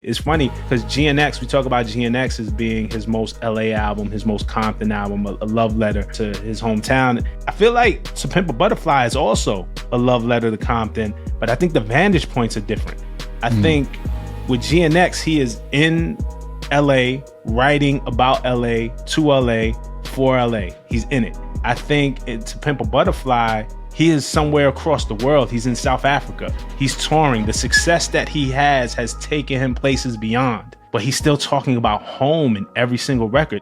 It's funny because GNX, we talk about GNX as being his most LA album, his most Compton album, a love letter to his hometown. I feel like To Pimp a Butterfly is also a love letter to Compton, but I think the vantage points are different. I think with GNX, he is in LA, writing about LA, to LA, for LA. He's in it. I think To Pimp a Butterfly, he is somewhere across the world. He's in South Africa. He's touring. The success that he has taken him places beyond, but he's still talking about home in every single record.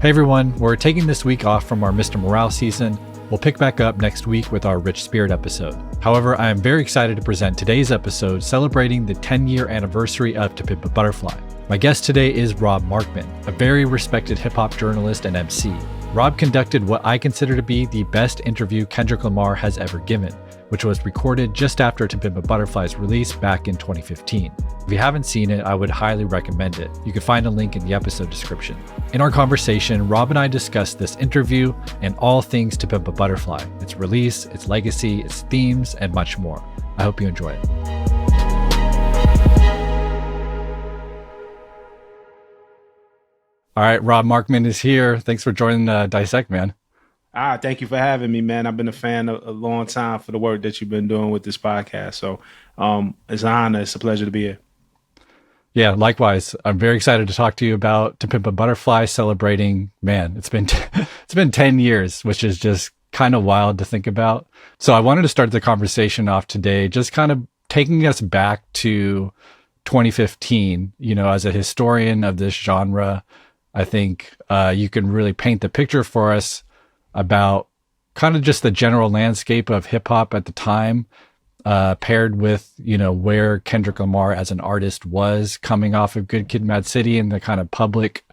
Hey everyone, we're taking this week off from our Mr. Morale season. We'll pick back up next week with our Rich Spirit episode. However, I am very excited to present today's episode celebrating the 10-year anniversary of To Pimp a Butterfly. My guest today is Rob Markman, a very respected hip-hop journalist and MC. Rob conducted what I consider to be the best interview Kendrick Lamar has ever given, which was recorded just after To Pimp a Butterfly's release back in 2015. If you haven't seen it, I would highly recommend it. You can find a link in the episode description. In our conversation, Rob and I discussed this interview and all things To Pimp a Butterfly, its release, its legacy, its themes, and much more. I hope you enjoy it. All right, Rob Markman is here. Thanks for joining Dissect, man. Thank you for having me, man. I've been a fan a long time for the work that you've been doing with this podcast. So it's an honor. It's a pleasure to be here. Yeah, likewise. I'm very excited to talk to you about To Pimp a Butterfly, celebrating, man, it's been 10 years, which is just kind of wild to think about. So I wanted to start the conversation off today, just kind of taking us back to 2015. You know, as a historian of this genre, I think you can really paint the picture for us about kind of just the general landscape of hip hop at the time, paired with, you know, where Kendrick Lamar as an artist was coming off of Good Kid, Mad City and the kind of public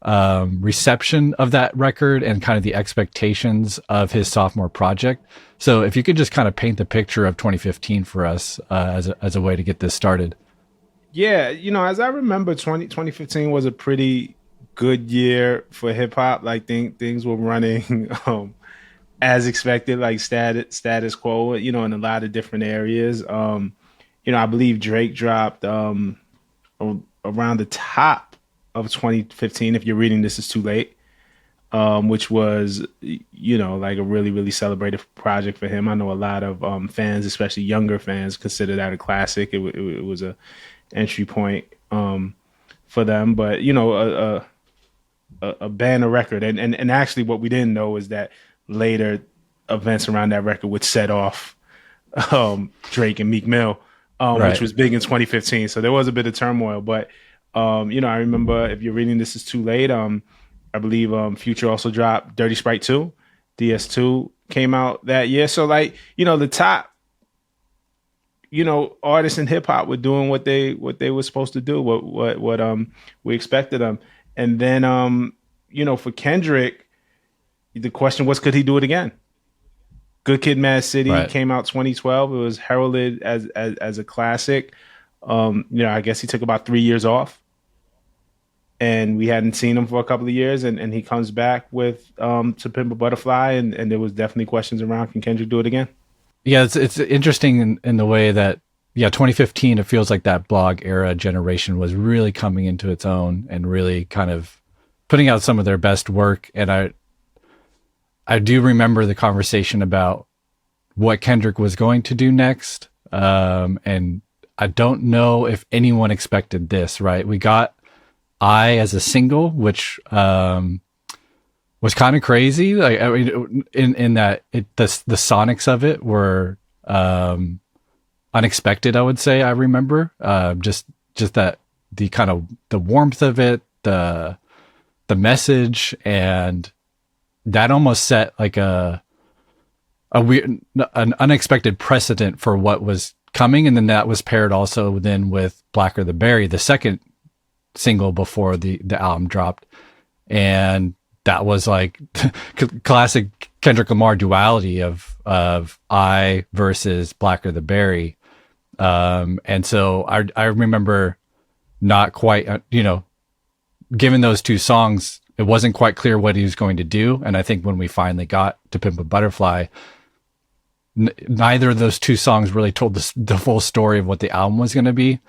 reception of that record and kind of the expectations of his sophomore project. So if you could just kind of paint the picture of 2015 for us as a way to get this started. Yeah, you know, as I remember, 2015 was a pretty good year for hip hop. Like things were running as expected, like status quo, you know, in a lot of different areas. You know, I believe Drake dropped around the top of 2015. If you're reading this, is too late, which was, you know, like a really, really celebrated project for him. I know a lot of fans, especially younger fans, consider that a classic. It was a entry point for them, but you know, a banner record, and actually what we didn't know is that later events around that record would set off Drake and Meek Mill, right, which was big in 2015. So there was a bit of turmoil, but you know, I remember, if you're reading this, is too late. I believe Future also dropped Dirty Sprite 2, DS2 came out that year. So like, you know, the top, you know, artists in hip hop were doing what they were supposed to do, what we expected them. And then, you know, for Kendrick, the question was, could he do it again? Good Kid, Mad City came out 2012. It was heralded as a classic. You know, I guess he took about 3 years off, and we hadn't seen him for a couple of years. And he comes back with To Pimp a Butterfly, and there was definitely questions around, can Kendrick do it again? Yeah, it's interesting in the way that, yeah, 2015, it feels like that blog era generation was really coming into its own and really kind of putting out some of their best work. And I do remember the conversation about what Kendrick was going to do next. And I don't know if anyone expected this, right? We got I as a single, which was kind of crazy. Like, I mean, in that the sonics of it were unexpected, I would say. I remember just that the kind of the warmth of it, the message, and that almost set like an unexpected precedent for what was coming. And then that was paired also then with Blacker the Berry, the second single before the album dropped, and that was like classic Kendrick Lamar duality of I versus Blacker the Berry. And so I remember not quite, you know, given those two songs, it wasn't quite clear what he was going to do. And I think when we finally got To Pimp a Butterfly, neither of those two songs really told the full story of what the album was going to be.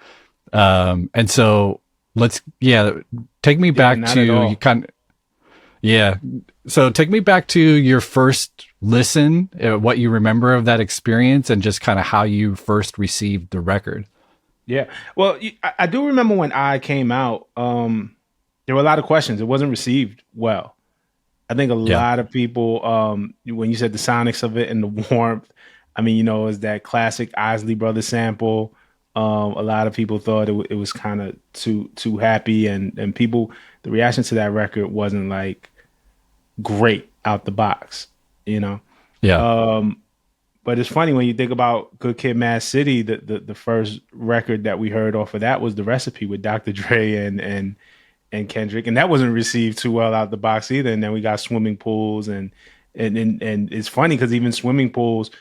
And so take me Yeah, back not at to you all. kind of, yeah. So take me back to your first listen, what you remember of that experience, and just kind of how you first received the record. Yeah. Well, I do remember when I came out, there were a lot of questions. It wasn't received well. I think a Yeah. lot of people, when you said the sonics of it and the warmth, I mean, is that classic Isley Brothers sample. A lot of people thought it was kind of too happy, and people, the reaction to that record wasn't like great out the box, you know. Yeah. But it's funny when you think about Good Kid, Mad City. The first record that we heard off of that was The Recipe with Dr. Dre and Kendrick, and that wasn't received too well out the box either. And then we got Swimming Pools, and it's funny because even Swimming Pools,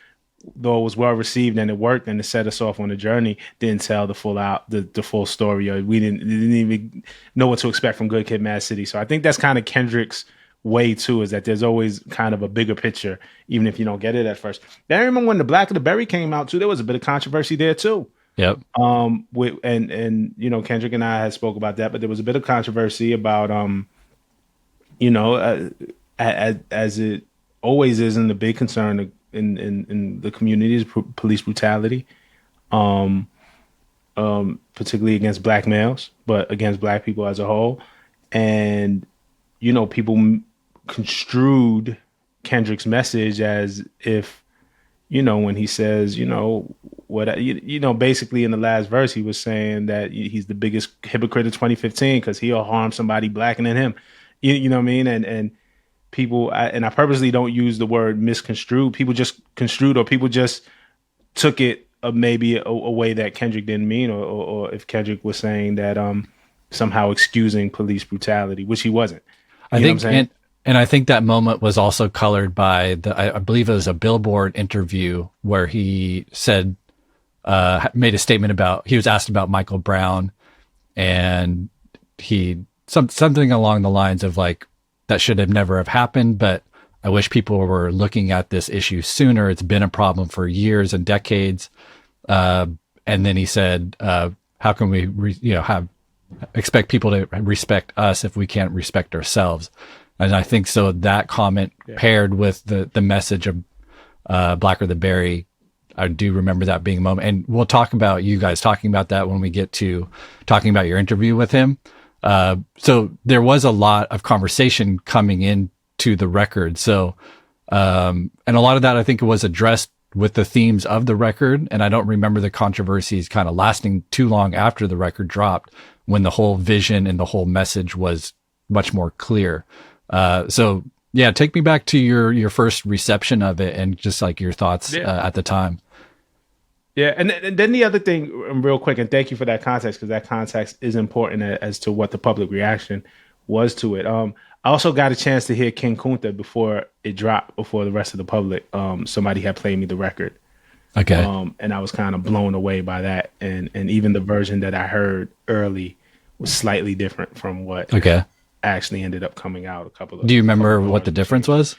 though it was well received and it worked and it set us off on a journey, didn't tell the full story. Or we didn't even know what to expect from Good Kid, Mad City. So I think that's kind of Kendrick's way too, is that there's always kind of a bigger picture, even if you don't get it at first. Then I remember when the Black of the Berry came out too, there was a bit of controversy there too. Yep. With and Kendrick and I had spoke about that, but there was a bit of controversy about as it always is, in the big concern in the community is police brutality, particularly against black males, but against black people as a whole. And people construed Kendrick's message as if, when he says, basically in the last verse, he was saying that he's the biggest hypocrite of 2015 because he'll harm somebody blacker than him. You know what I mean? And people, I purposely don't use the word misconstrued. People just construed, or people just took it maybe a way that Kendrick didn't mean, or if Kendrick was saying that somehow excusing police brutality, which he wasn't. I You know what I'm think, saying? and I think that moment was also colored by I believe it was a Billboard interview where he said, made a statement about, he was asked about Michael Brown, and something along the lines of like, that should have never have happened, but I wish people were looking at this issue sooner. It's been a problem for years and decades. And then he said, how can we, expect people to respect us if we can't respect ourselves? And I think so that comment paired with the message of Blacker the Berry, I do remember that being a moment. And we'll talk about you guys talking about that when we get to talking about your interview with him. So there was a lot of conversation coming into the record. So, and a lot of that I think was addressed with the themes of the record. And I don't remember the controversies kind of lasting too long after the record dropped, when the whole vision and the whole message was much more clear. So yeah, take me back to your first reception of it and just like your thoughts at the time. Yeah, and then the other thing, real quick, and thank you for that context, because that context is important as to what the public reaction was to it. I also got a chance to hear King Kunta before it dropped, before the rest of the public. Somebody had played me the record, Okay. and I was kind of blown away by that. And even the version that I heard early was slightly different from what Okay. actually ended up coming out. Do you remember couple of what the bars difference between. was?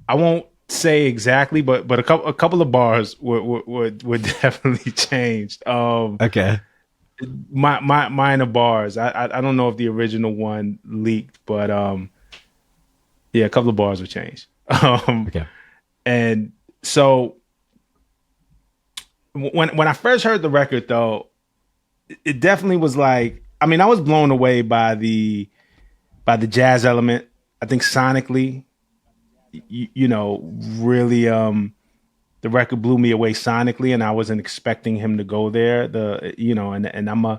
I won't say exactly, but a couple of bars were definitely changed. Okay. My minor bars. I don't know if the original one leaked, but yeah, a couple of bars were changed. Okay. And so when I first heard the record, though, it definitely was like, I mean, I was blown away by the jazz element. I think sonically, really, the record blew me away sonically, and I wasn't expecting him to go there. And I'm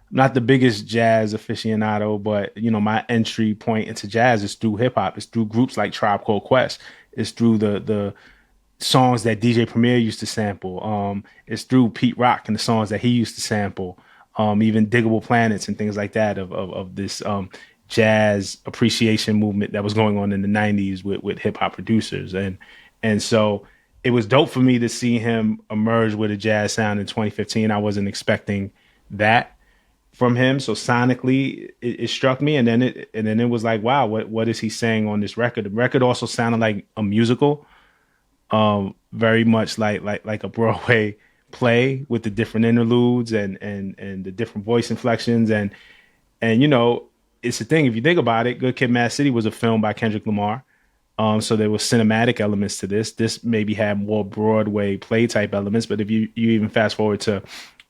not the biggest jazz aficionado, but my entry point into jazz is through hip hop. It's through groups like Tribe Called Quest. It's through the songs that DJ Premier used to sample. It's through Pete Rock and the songs that he used to sample. Even Diggable Planets and things like that of this jazz appreciation movement that was going on in the 90s with hip hop producers. And so it was dope for me to see him emerge with a jazz sound in 2015. I wasn't expecting that from him. So sonically it struck me. And then it was like, wow, what is he saying on this record? The record also sounded like a musical, very much like a Broadway play with the different interludes and the different voice inflections and it's the thing. If you think about it, Good Kid, Mad City was a film by Kendrick Lamar. So there were cinematic elements to this. This maybe had more Broadway play type elements. But if you even fast forward to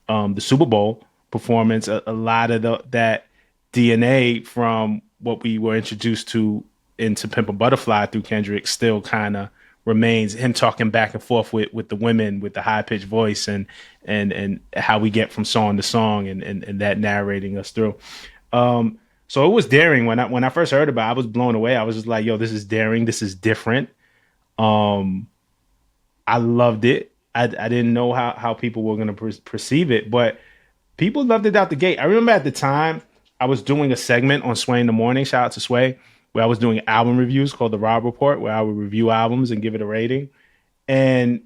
the Super Bowl performance, a lot of that DNA from what we were introduced to into Pimp a Butterfly through Kendrick still kind of remains. Him talking back and forth with the women with the high pitched voice and how we get from song to song and that narrating us through. So it was daring when I first heard about it. I was blown away. I was just like, yo, this is daring. This is different. I loved it. I didn't know how people were going to perceive it, but people loved it out the gate. I remember at the time I was doing a segment on Sway in the Morning, shout out to Sway, where I was doing album reviews called The Rob Report, where I would review albums and give it a rating. And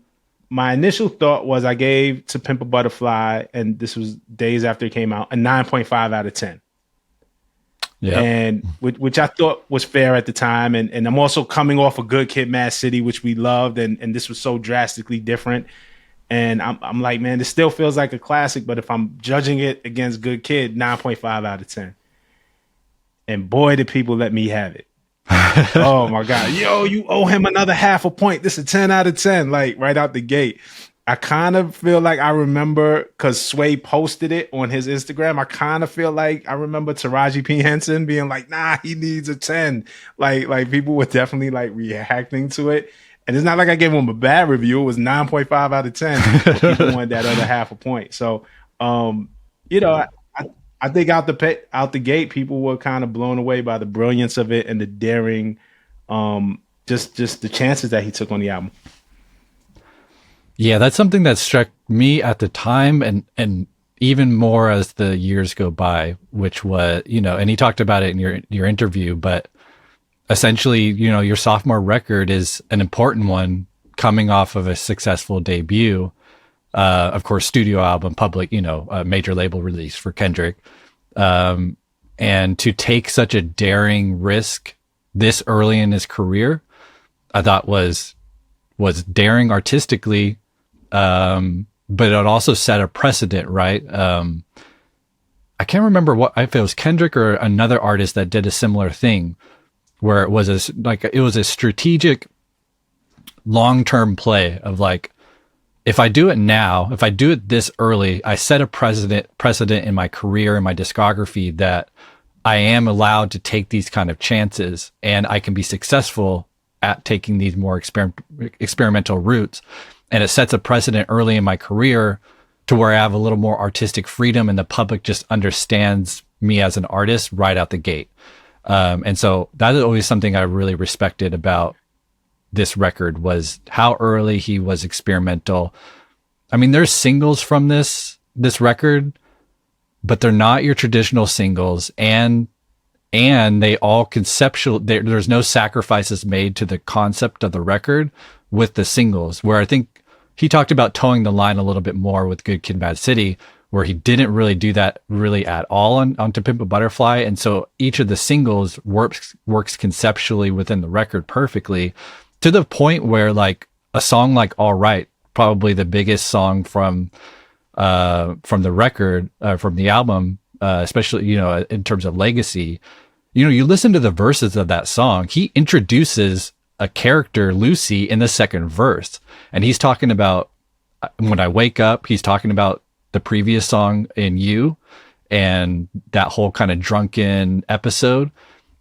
my initial thought was I gave To Pimp a Butterfly, and this was days after it came out, a 9.5 out of 10. Yeah, and which I thought was fair at the time, and I'm also coming off a Good Kid, Mad City, which we loved, and this was so drastically different. And I'm like, man, this still feels like a classic, but if I'm judging it against Good Kid, 9.5 out of 10. And boy, did people let me have it. Oh my God, yo, you owe him another half a point. This is a 10 out of 10, like right out the gate. I kind of feel like I remember, because Sway posted it on his Instagram, I kind of feel like I remember Taraji P. Henson being like, nah, he needs a 10. Like people were definitely like reacting to it. And it's not like I gave him a bad review. It was 9.5 out of 10. People wanted that other half a point. So, I think out the gate, people were kind of blown away by the brilliance of it and the daring, just the chances that he took on the album. Yeah, that's something that struck me at the time and even more as the years go by, which was, and he talked about it in your interview, but essentially, your sophomore record is an important one coming off of a successful debut. Of course, studio album, public, a major label release for Kendrick. And to take such a daring risk this early in his career, I thought was daring artistically, but it also set a precedent, right? I can't remember if it was Kendrick or another artist that did a similar thing, where it was a strategic long-term play of like, if I do it now, if I do it this early, I set a precedent in my career and my discography that I am allowed to take these kind of chances and I can be successful at taking these more experimental routes. And it sets a precedent early in my career to where I have a little more artistic freedom and the public just understands me as an artist right out the gate. And so that is always something I really respected about this record, was how early he was experimental. I mean, there's singles from this record, but they're not your traditional singles, and they all conceptual. There's no sacrifices made to the concept of the record with the singles, where I think he talked about towing the line a little bit more with Good Kid, Mad City, where he didn't really do that really at all on To Pimp a Butterfly. And so each of the singles works conceptually within the record perfectly, to the point where like a song like All Right, probably the biggest song from the record, from the album, especially, in terms of legacy, you listen to the verses of that song, he introduces a character, Lucy, in the second verse. And he's talking about when I wake up, he's talking about the previous song in You and that whole kind of drunken episode.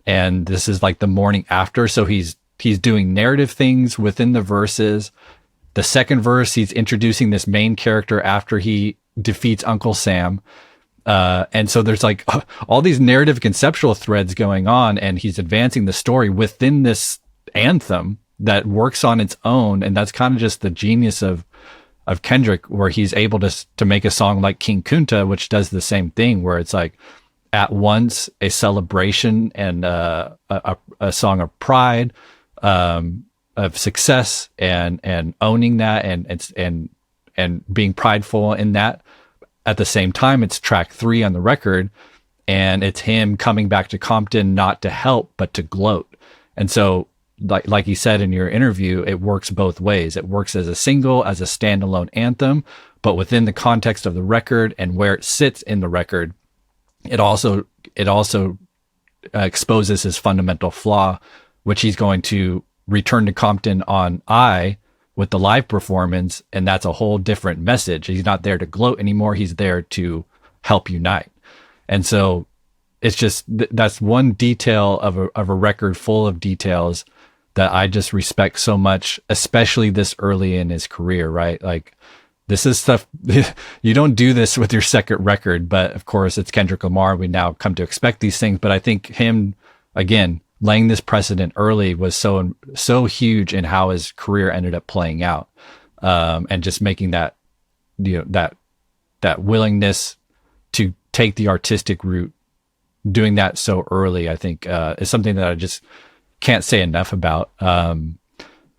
And this is like the morning after. So he's doing narrative things within the verses. The second verse, he's introducing this main character after he defeats Uncle Sam. And so there's like all these narrative conceptual threads going on, and he's advancing the story within this anthem that works on its own. And that's kind of just the genius of Kendrick, where he's able to make a song like King Kunta, which does the same thing, where it's like at once a celebration and a song of pride, of success and owning that and being prideful in that. At the same time, it's track 3 on the record, and it's him coming back to Compton, not to help, but to gloat. And so like you said in your interview, it works both ways. It works as a single, as a standalone anthem, but within the context of the record and where it sits in the record, it also exposes his fundamental flaw, which he's going to return to Compton on with the live performance, and that's a whole different message. He's not there to gloat anymore. He's there to help unite. And so it's just that's one detail of a record full of details that I just respect so much, especially this early in his career, right? Like, this is stuff you don't do this with your second record, but of course it's Kendrick Lamar. We now come to expect these things, but I think him, again, laying this precedent early was so huge in how his career ended up playing out, and just making that, that willingness to take the artistic route, doing that so early, I think is something that I just can't say enough about.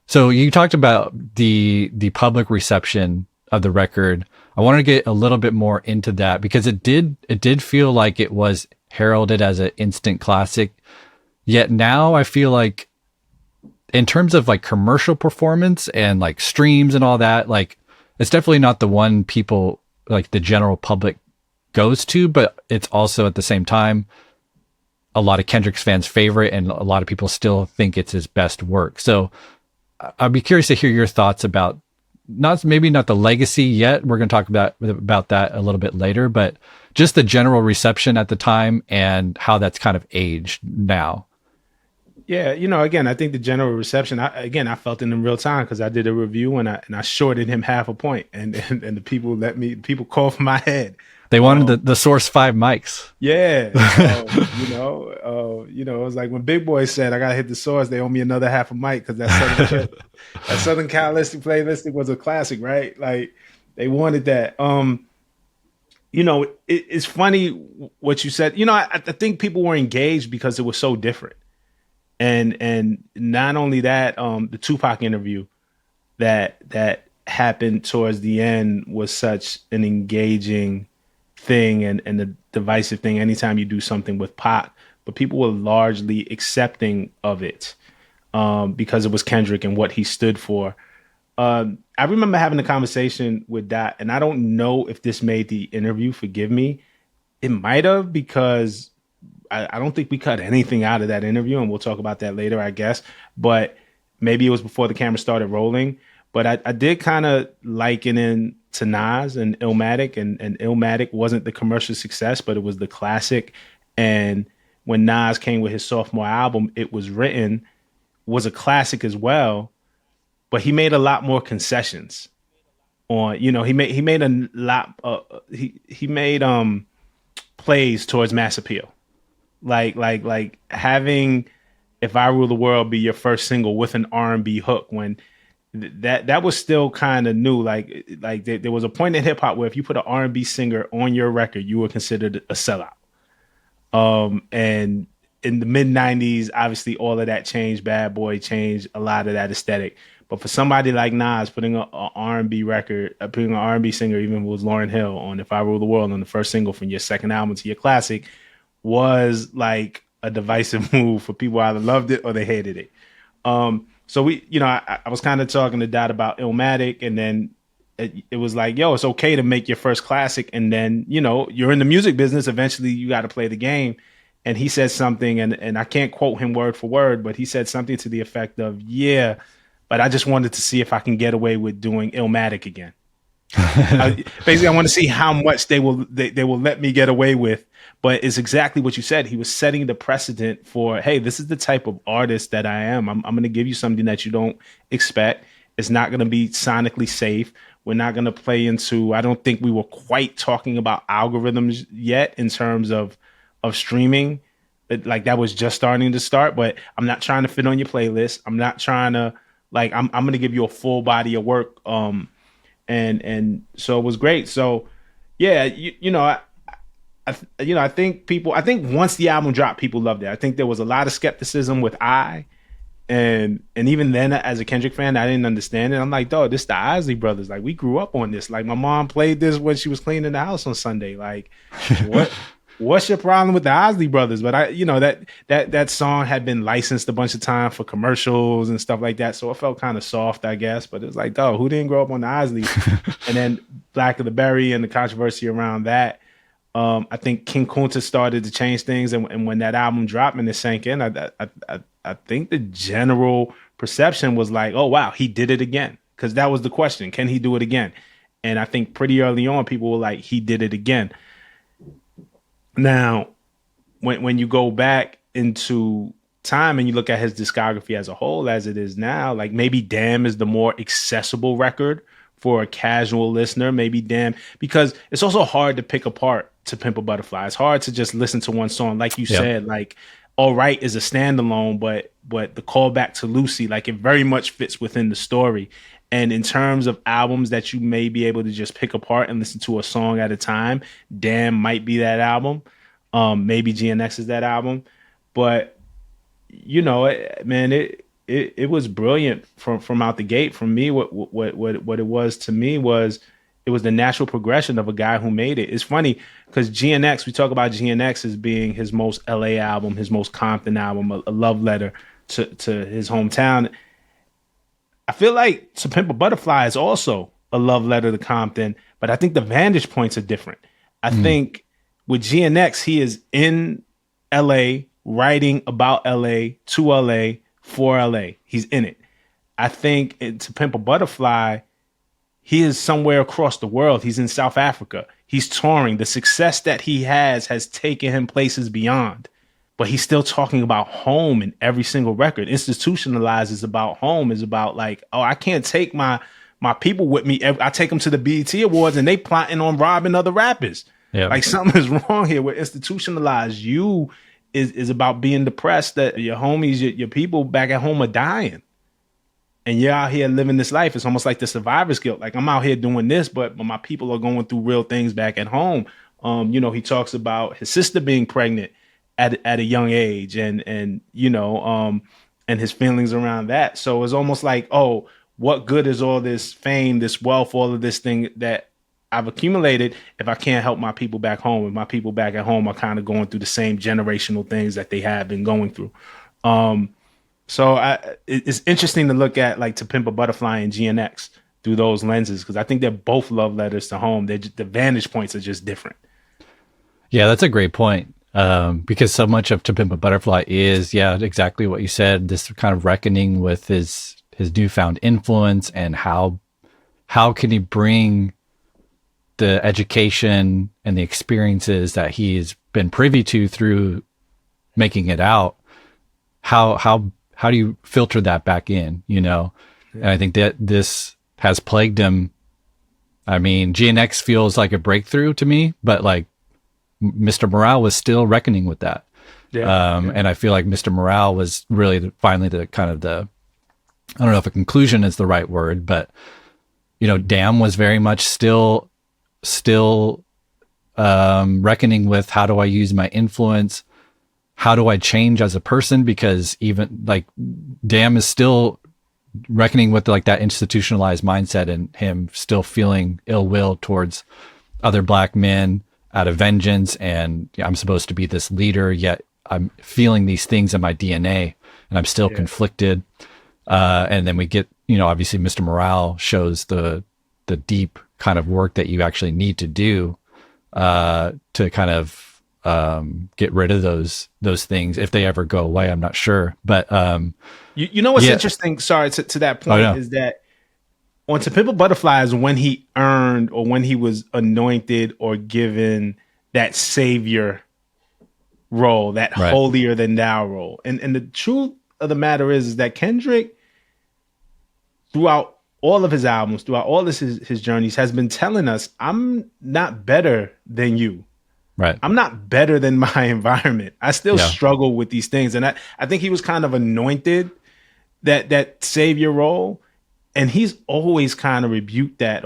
So you talked about the public reception of the record. I want to get a little bit more into that, because it did feel like it was heralded as an instant classic. Yet now I feel like, in terms of like commercial performance and like streams and all that, like, it's definitely not the one people, like the general public, goes to, but it's also at the same time a lot of Kendrick's fans' favorite, and a lot of people still think it's his best work. So I'd be curious to hear your thoughts about maybe not the legacy yet. We're going to talk about that a little bit later, but just the general reception at the time and how that's kind of aged now. Yeah, again, I think the general reception, I felt it in real time, because I did a review and I shorted him half a point, and the people called for my head. They wanted the Source 5 mics. Yeah. It was like when Big Boy said, I got to hit the Source, they owe me another half a mic, because that Southern Calistic Playlistic was a classic, right? Like, they wanted that. It's funny what you said. I think people were engaged because it was so different. And not only that, the Tupac interview that happened towards the end was such an engaging thing, and the divisive thing anytime you do something with Pac, but people were largely accepting of it because it was Kendrick and what he stood for. I remember having a conversation with Dot, and I don't know if this made the interview, forgive me. It might have, because I don't think we cut anything out of that interview, and we'll talk about that later, I guess. But maybe it was before the camera started rolling. But I did kind of liken in to Nas and Illmatic, and Illmatic wasn't the commercial success, but it was the classic. And when Nas came with his sophomore album, It Was Written, was a classic as well, but he made a lot more concessions on, he made a lot, he made plays towards mass appeal. Like having If I Rule the World be your first single with an R&B hook, when that was still kind of new. Like there was a point in hip hop where if you put an R&B singer on your record, you were considered a sellout. And in the mid 90s, obviously all of that changed. Bad Boy changed a lot of that aesthetic. But for somebody like Nas, putting an R&B record, putting an R&B singer, even if it was Lauryn Hill, on If I Rule the World on the first single from your second album to your classic, was like a divisive move for people. Either loved it or they hated it. So I was kind of talking to Dot about Illmatic, and then it was like, yo, it's okay to make your first classic, and then you're in the music business. Eventually, you got to play the game. And he said something, and I can't quote him word for word, but he said something to the effect of, yeah, but I just wanted to see if I can get away with doing Illmatic again. Basically, I want to see how much they will let me get away with. But it's exactly what you said. He was setting the precedent for, hey, this is the type of artist that I am. I'm going to give you something that you don't expect. It's not going to be sonically safe. We're not going to play into, I don't think we were quite talking about algorithms yet in terms of streaming. Like, that was just starting to start, but I'm not trying to fit on your playlist. I'm not trying to, like, I'm going to give you a full body of work. And so it was great. So yeah, I think once the album dropped, people loved it. I think there was a lot of skepticism with and even then, as a Kendrick fan, I didn't understand it. I'm like, dog, this the Isley Brothers. Like, we grew up on this. Like, my mom played this when she was cleaning the house on Sunday. Like, what? what's your problem with the Osley Brothers? But that song had been licensed a bunch of times for commercials and stuff like that, so it felt kind of soft, I guess. But it was like, oh, who didn't grow up on the Osleys? And then Black of the Berry and the controversy around that. I think King Kunta started to change things, and when that album dropped and it sank in, I think the general perception was like, oh wow, he did it again, because that was the question: can he do it again? And I think pretty early on, people were like, he did it again. Now, when you go back into time and you look at his discography as a whole, as it is now, like maybe Damn is the more accessible record for a casual listener. Maybe Damn, because it's also hard to pick apart To Pimp a Butterfly. It's hard to just listen to one song. Like you said, like All Right is a standalone, but the callback to Lucy, like it very much fits within the story. And in terms of albums that you may be able to just pick apart and listen to a song at a time, Damn might be that album. Maybe GNX is that album. But it was brilliant from out the gate. For me, what it was to me was it was the natural progression of a guy who made it. It's funny because GNX, we talk about GNX as being his most LA album, his most Compton album, a love letter to his hometown. I feel like To Pimp a Butterfly is also a love letter to Compton, but I think the vantage points are different. I think with GNX, he is in LA, writing about LA, to LA, for LA. He's in it. I think To Pimp a Butterfly, he is somewhere across the world. He's in South Africa. He's touring. The success that he has taken him places beyond. But he's still talking about home in every single record. Institutionalized is about home, is about like, oh, I can't take my people with me. I take them to the BET Awards and they plotting on robbing other rappers. Yeah. Like something is wrong here with Institutionalized. You is about being depressed that your homies, your people back at home are dying. And you're out here living this life. It's almost like the survivor's guilt. Like I'm out here doing this, but my people are going through real things back at home. He talks about his sister being pregnant at a young age and his feelings around that. So it's almost like, oh, what good is all this fame, this wealth, all of this thing that I've accumulated if I can't help my people back home? If my people back at home are kind of going through the same generational things that they have been going through. So it's interesting to look at like To Pimp a Butterfly and GNX through those lenses, because I think they're both love letters to home. The vantage points are just different. Yeah, that's a great point. Because so much of To Pimp a Butterfly is, exactly what you said, this kind of reckoning with his newfound influence and how can he bring the education and the experiences that he's been privy to through making it out. How do you filter that back in, And I think that this has plagued him. I mean, GNX feels like a breakthrough to me, but like Mr. Morale was still reckoning with that. And I feel like Mr. Morale was really finally the kind of I don't know if a conclusion is the right word, but Damn was very much still reckoning with how do I use my influence? How do I change as a person? Because even like Damn is still reckoning with like that institutionalized mindset and him still feeling ill will towards other black men out of vengeance. And I'm supposed to be this leader, yet I'm feeling these things in my DNA and I'm still conflicted. And then we get, obviously Mr. Morale shows the deep kind of work that you actually need to do to kind of get rid of those things if they ever go away. I'm not sure, but what's interesting? Sorry, to that point is that on To Pimp a Butterfly is when he earned or when he was anointed or given that savior role, that holier than thou role. And the truth of the matter is that Kendrick, throughout all of his albums, throughout all of his journeys, has been telling us, I'm not better than you. Right. I'm not better than my environment. I still struggle with these things. And I think he was kind of anointed that savior role. And he's always kind of rebuked that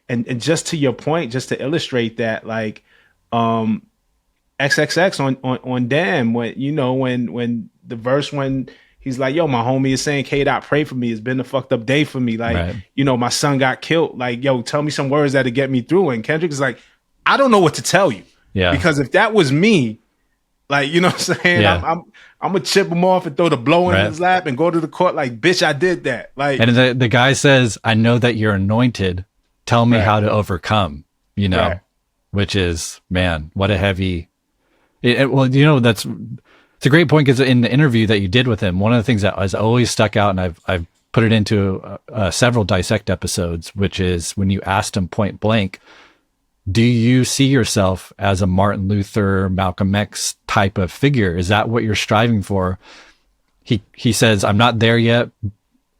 and just to your point, just to illustrate that, like XXX on Damn, when the verse when he's like, yo, my homie is saying K-Dot, pray for me. It's been a fucked up day for me. Like, my son got killed. Like, yo, tell me some words that'll get me through. And Kendrick is like, I don't know what to tell you. Yeah. Because if that was me, like, you know what I'm saying? Yeah. I'm gonna chip him off and throw the blow in Right. his lap and go to the court like, bitch, I did that. Like, And the guy says, I know that you're anointed. Tell me Right. how to overcome, you know, Right. which is, man, what a heavy. Well, you know, it's a great point because in the interview that you did with him, one of the things that has always stuck out, and I've put it into several Dissect episodes, which is when you asked him point blank, do you see yourself as a Martin Luther, Malcolm X type of figure? Is that what you're striving for? He says, I'm not there yet,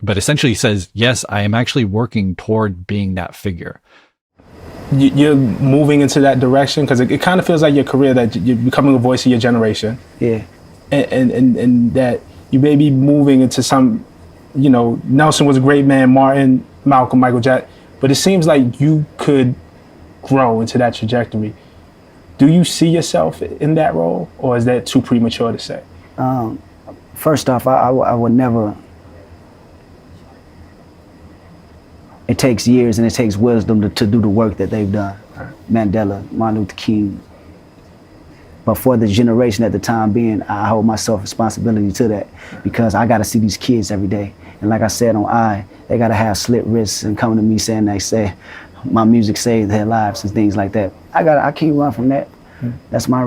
but essentially he says, yes, I am actually working toward being that figure. You're moving into that direction because it kind of feels like your career that you're becoming a voice of your generation. Yeah. And that you may be moving into some, you know, Nelson was a great man, Martin, Malcolm, Michael Jackson, but it seems like you could grow into that trajectory. Do you see yourself in that role, or is that too premature to say? First off, I would never. It takes years and it takes wisdom to do the work that they've done. Mandela, Martin Luther King. But for the generation at the time being, I hold myself responsibility to that because I got to see these kids every day. And like I said on they got to have slit wrists and come to me saying they say my music saved their lives and things like that. I can't run from that. That's my,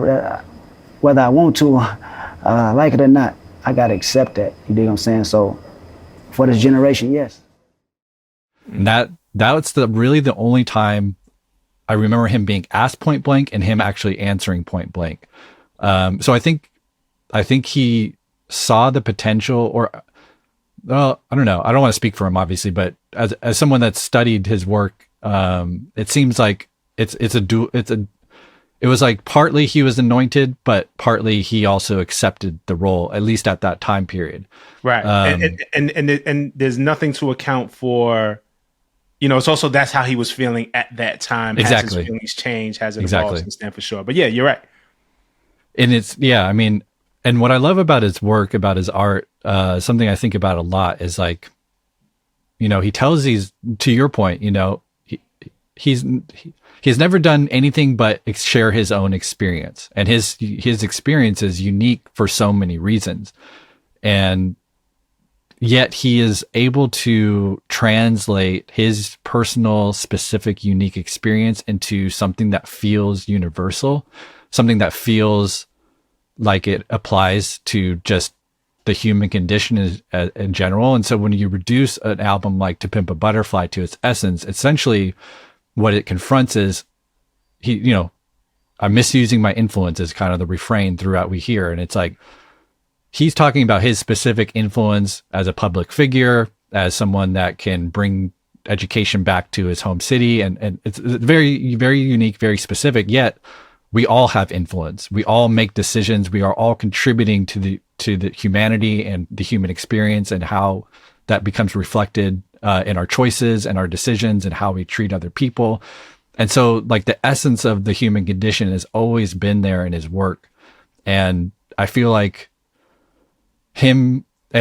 whether I want to, like it or not, I got to accept that. You dig what I'm saying? So for this generation, yes. That's really the only time I remember him being asked point blank and him actually answering point blank. So I think he saw the potential, or well, I don't know. I don't want to speak for him, obviously, but as someone that's studied his work, it seems like it was like partly he was anointed, but partly he also accepted the role, at least at that time period. Right. And there's nothing to account for. You know, it's also that's how he was feeling at that time. Exactly. Has his feelings changed? Has it Exactly. evolved since then, for sure? But yeah, you're right. And I mean, and what I love about his work, about his art, something I think about a lot is like, you know, he tells these, to your point, you know, he's never done anything but share his own experience, and his experience is unique for so many reasons. And yet he is able to translate his personal, specific, unique experience into something that feels universal, something that feels like it applies to just the human condition in general. And so when you reduce an album like To Pimp a Butterfly to its essence, essentially what it confronts is I'm misusing my influence is kind of the refrain throughout we hear. And it's like, he's talking about his specific influence as a public figure, as someone that can bring education back to his home city. And it's very, very unique, very specific, yet we all have influence. We all make decisions. We are all contributing to the humanity and the human experience, and how that becomes reflected in our choices and our decisions and how we treat other people. And so like the essence of the human condition has always been there in his work. And I feel like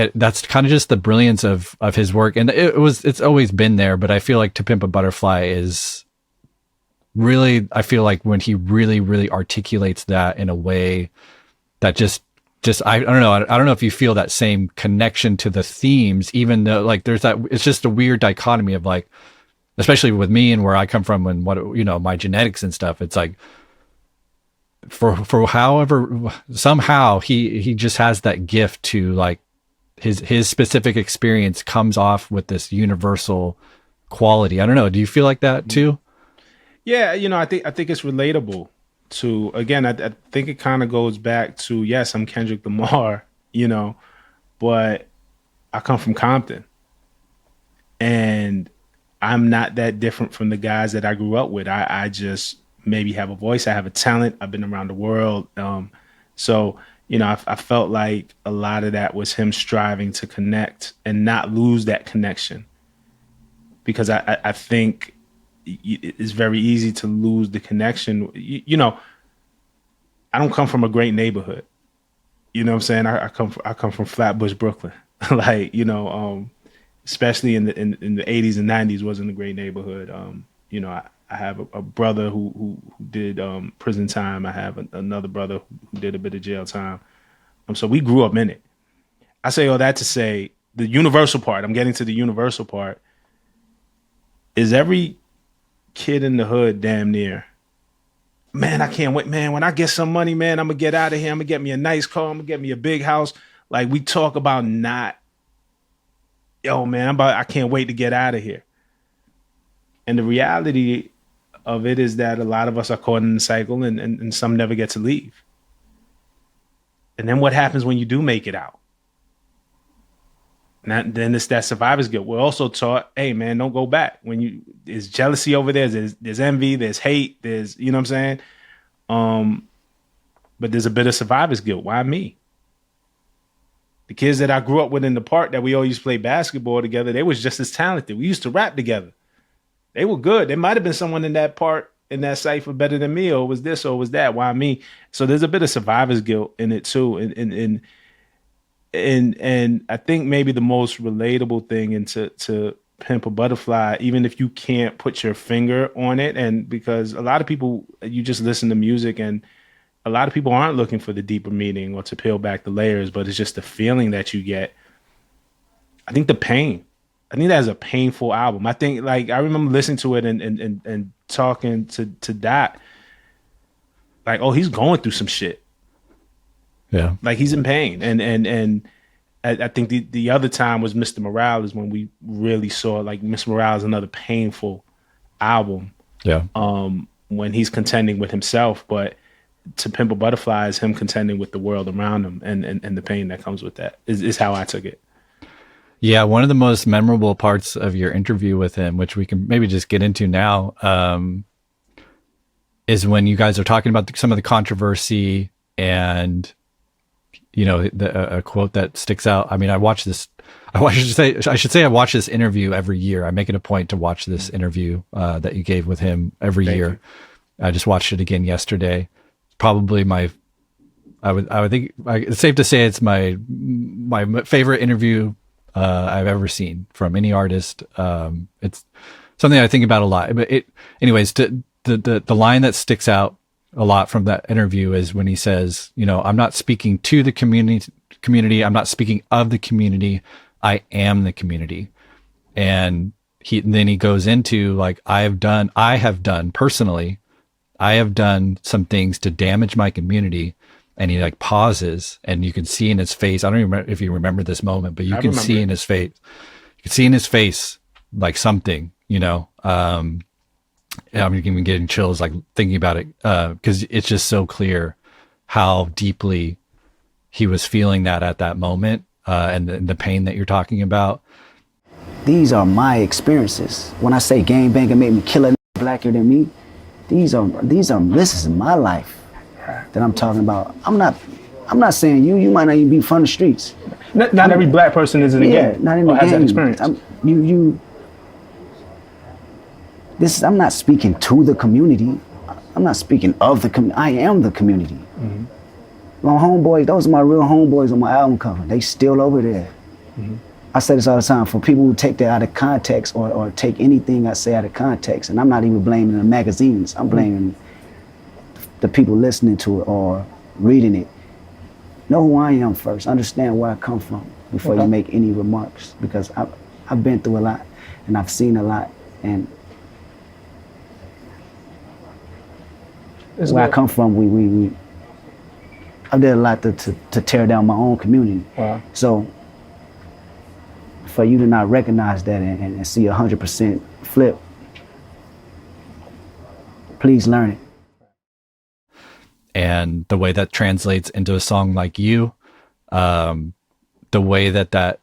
that's kind of just the brilliance of his work. And it's always been there, but I feel like To Pimp a Butterfly is really, I feel like when he really, really articulates that in a way that just I don't know. I don't know if you feel that same connection to the themes, even though like there's that, it's just a weird dichotomy of like, especially with me and where I come from and what, you know, my genetics and stuff. It's like, for however, somehow he just has that gift to like his specific experience comes off with this universal quality. I don't know. Do you feel like that too? Yeah, you know, I think it's relatable to, again, I think it kind of goes back to, yes, I'm Kendrick Lamar, you know, but I come from Compton, and I'm not that different from the guys that I grew up with. I just maybe have a voice. I have a talent. I've been around the world. So, you know, I felt like a lot of that was him striving to connect and not lose that connection, because I think it's very easy to lose the connection. You know, I don't come from a great neighborhood. You know what I'm saying? I come from Flatbush, Brooklyn. Like, you know, especially in the 80s and 90s wasn't a great neighborhood. You know, I have a brother who did prison time. I have another brother who did a bit of jail time. So we grew up in it. I say all that to say the universal part. I'm getting to the universal part. Is every kid in the hood damn near? Man, I can't wait, man. When I get some money, man, I'm gonna get out of here. I'm gonna get me a nice car. I'm gonna get me a big house. Like we talk about not, yo, man, I can't wait to get out of here. And the reality of it is that a lot of us are caught in the cycle and some never get to leave. And then what happens when you do make it out? Then it's that survivor's guilt. We're also taught, hey man, don't go back. There's jealousy over there, there's envy, there's hate, there's, you know what I'm saying? But there's a bit of survivor's guilt. Why me? The kids that I grew up with in the park that we all used to play basketball together, they was just as talented. We used to rap together. They were good. There might have been someone in that part, in that cipher better than me, or was this or was that. Why me? So there's a bit of survivor's guilt in it too. And I think maybe the most relatable thing to Pimp a Butterfly, even if you can't put your finger on it, and because a lot of people, you just listen to music and a lot of people aren't looking for the deeper meaning or to peel back the layers, but it's just the feeling that you get. I think the pain. I think that's a painful album. I think, like, I remember listening to it and talking to Dot, like, oh, he's going through some shit. Yeah. Like he's in pain. And I think the other time was Mr. Morale is when we really saw like Mr. Morale is another painful album. Yeah. When he's contending with himself, but To Pimp a Butterfly is him contending with the world around him and the pain that comes with that is how I took it. Yeah, one of the most memorable parts of your interview with him, which we can maybe just get into now, is when you guys are talking about some of the controversy and, you know, a quote that sticks out. I mean, I should say I watch this interview every year. I make it a point to watch this interview that you gave with him every year. I just watched it again yesterday. Probably I would think it's safe to say it's my favorite interview I've ever seen from any artist. It's something I think about a lot. But anyways, the line that sticks out a lot from that interview is when he says, you know, I'm not speaking to the community. I'm not speaking of the community. I am the community. And then he goes into like, I have done personally, I have done some things to damage my community. And he like pauses and you can see in his face. I don't even remember if you remember this moment, but you can see in his face, like something, you know, I'm even getting chills, like thinking about it. Cause it's just so clear how deeply he was feeling that at that moment. And the pain that you're talking about. These are my experiences. When I say gang banging made me kill a blacker than me, this is my life that I'm talking about. I'm not saying you might not even be from the streets. Not every black person is in the gang. Not in the gang. Has that experience. I'm not speaking to the community. I'm not speaking of the community. I am the community. Mm-hmm. My homeboys, those are my real homeboys on my album cover. They still over there. Mm-hmm. I say this all the time for people who take that out of context or take anything I say out of context. And I'm not even blaming the magazines. I'm blaming the people listening to it or reading it. Know who I am first. Understand where I come from before you make any remarks. Because I've been through a lot and I've seen a lot. And where I come from, I did a lot to tear down my own community. Wow. So for you to not recognize that and see 100% flip, please learn it. And the way that translates into a song like You, the way that the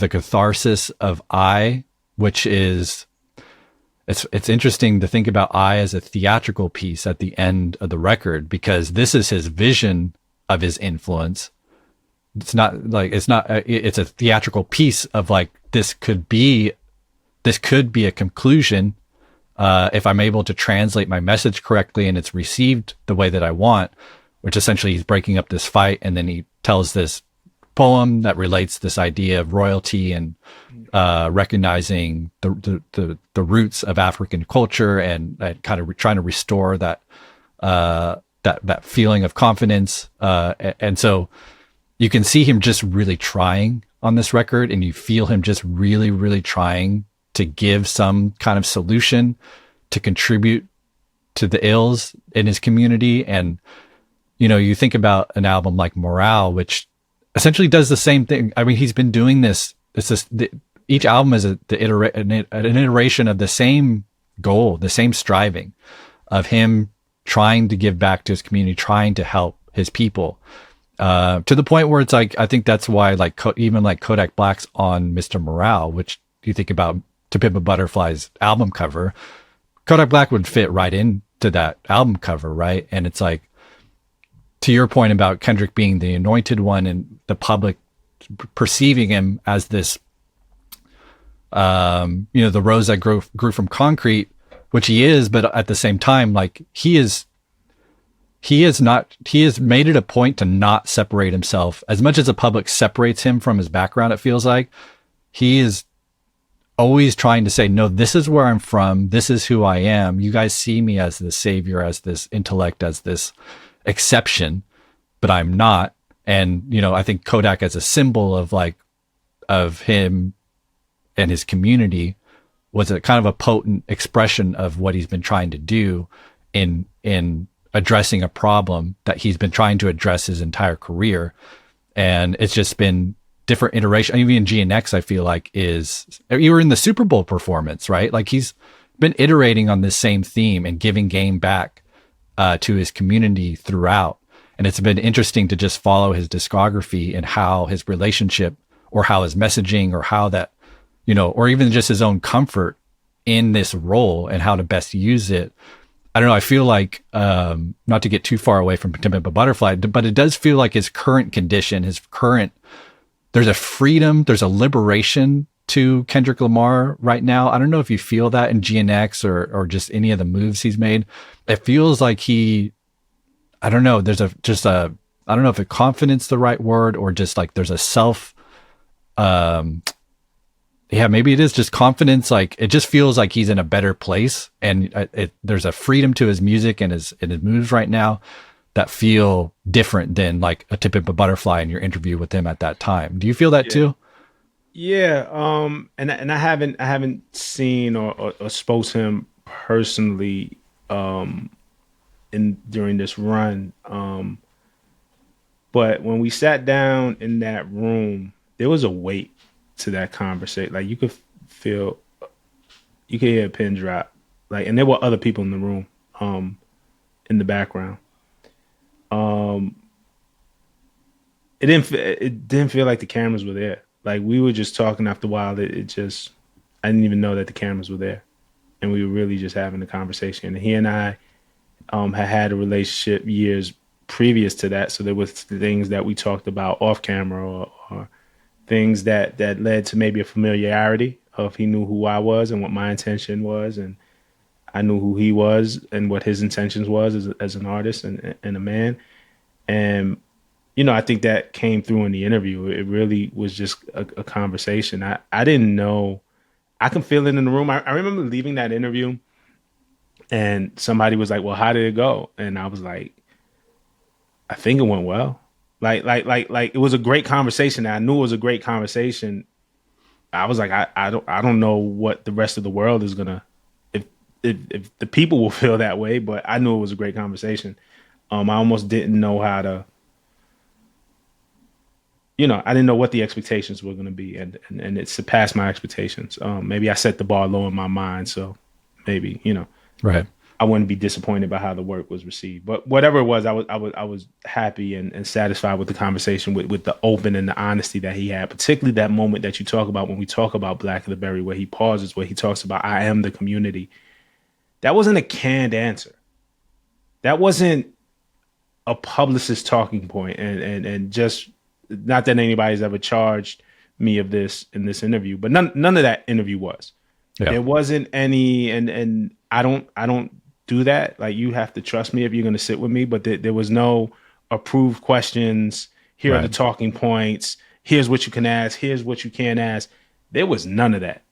catharsis of I, which is, it's interesting to think about I as a theatrical piece at the end of the record, because this is his vision of his influence. It's a theatrical piece of like, this could be a conclusion if I'm able to translate my message correctly and it's received the way that I want, which essentially he's breaking up this fight. And then he tells this poem that relates this idea of royalty and recognizing the roots of African culture and kind of trying to restore that that feeling of confidence. And so you can see him just really trying on this record, and you feel him just really, really trying to give some kind of solution to contribute to the ills in his community. And, you know, you think about an album like Morale, which essentially does the same thing. I mean, he's been doing this. Each album is an iteration of the same goal, the same striving of him trying to give back to his community, trying to help his people, to the point where it's like, I think that's why even Kodak Black's on Mr. Morale, which you think about To Pimp a Butterfly's album cover, Kodak Black would fit right into that album cover, right? And it's like, to your point about Kendrick being the anointed one and the public perceiving him as this, the rose that grew from concrete, which he is, but at the same time, like he has made it a point to not separate himself as much as the public separates him from his background. It feels like he is always trying to say, no, this is where I'm from. This is who I am. You guys see me as this savior, as this intellect, as this exception, but I'm not. And, you know, I think Kodak as a symbol of him and his community was a kind of a potent expression of what he's been trying to do in addressing a problem that he's been trying to address his entire career. And it's just been different iteration. Even in GNX, I feel like you were in the Super Bowl performance, right? Like he's been iterating on this same theme and giving game back to his community throughout. And it's been interesting to just follow his discography and how his relationship or how his messaging or how that, you know, or even just his own comfort in this role and how to best use it. I don't know. I feel like, not to get too far away from Pimp a Butterfly, but it does feel like his current condition, there's a freedom, there's a liberation to Kendrick Lamar right now. I don't know if you feel that in GNX or just any of the moves he's made. It feels like I don't know, there's I don't know if confidence the right word or just like there's a self, maybe it is just confidence. Like it just feels like he's in a better place, and there's a freedom to his music and his moves right now that feel different than like a To Pimp a Butterfly in your interview with him at that time. Do you feel that too? Yeah. And I haven't seen or spoke to him personally during this run. But when we sat down in that room, there was a weight to that conversation. Like you could hear a pin drop. Like, and there were other people in the room, in the background. It didn't feel like the cameras were there. Like we were just talking after a while. I didn't even know that the cameras were there, and we were really just having a conversation. And he and I had a relationship years previous to that, so there was things that we talked about off camera or things that led to maybe a familiarity of he knew who I was and what my intention was, and I knew who he was and what his intentions was as an artist and a man. And, you know, I think that came through in the interview. It really was just a conversation. I didn't know. I can feel it in the room. I remember leaving that interview and somebody was like, well, how did it go? And I was like, I think it went well. Like it was a great conversation. I knew it was a great conversation. I was like, I don't know what the rest of the world is gonna, if the people will feel that way, but I knew it was a great conversation. I almost didn't know how to, I didn't know what the expectations were gonna be, and it surpassed my expectations. Maybe I set the bar low in my mind, so maybe right. I wouldn't be disappointed by how the work was received. But whatever it was, I was happy and satisfied with the conversation, with the open and the honesty that he had, particularly that moment that you talk about when we talk about Black of the Berry, where he pauses, where he talks about, I am the community. That wasn't a canned answer. That wasn't a publicist talking point, and just not that anybody's ever charged me of this in this interview, but none of that interview was. Yeah. There wasn't any, and I don't do that. Like, you have to trust me if you're going to sit with me, but there was no approved questions. Here are the talking points. here's what you can ask, here's what you can't ask. There was none of that.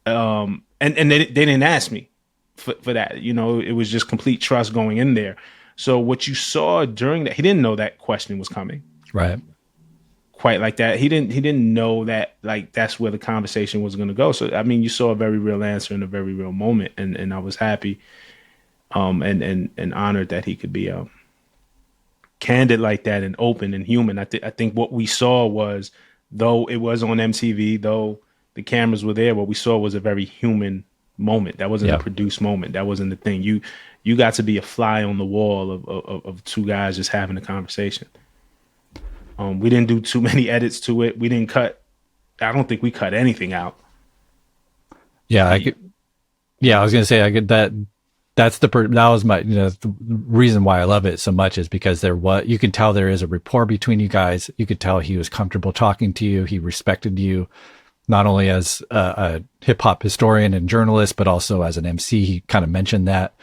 And they didn't ask me for that. You know, it was just complete trust going in there. So what you saw during that, he didn't know that question was coming. Right. Quite like that. He didn't know that, like, that's where the conversation was going to go. So, I mean, you saw a very real answer in a very real moment. And I was happy and honored that he could be candid like that and open and human. I think what we saw was, though it was on MTV, though the cameras were there, what we saw was a very human moment. That wasn't a produced moment. That wasn't the thing. You got to be a fly on the wall of two guys just having a conversation. We didn't do too many edits to it. We didn't cut. I don't think we cut anything out. Yeah, I was gonna say that was my, the reason why I love it so much is because you could tell there is a rapport between you guys. You could tell he was comfortable talking to you. He respected you, not only as a hip hop historian and journalist, but also as an MC. He kind of mentioned that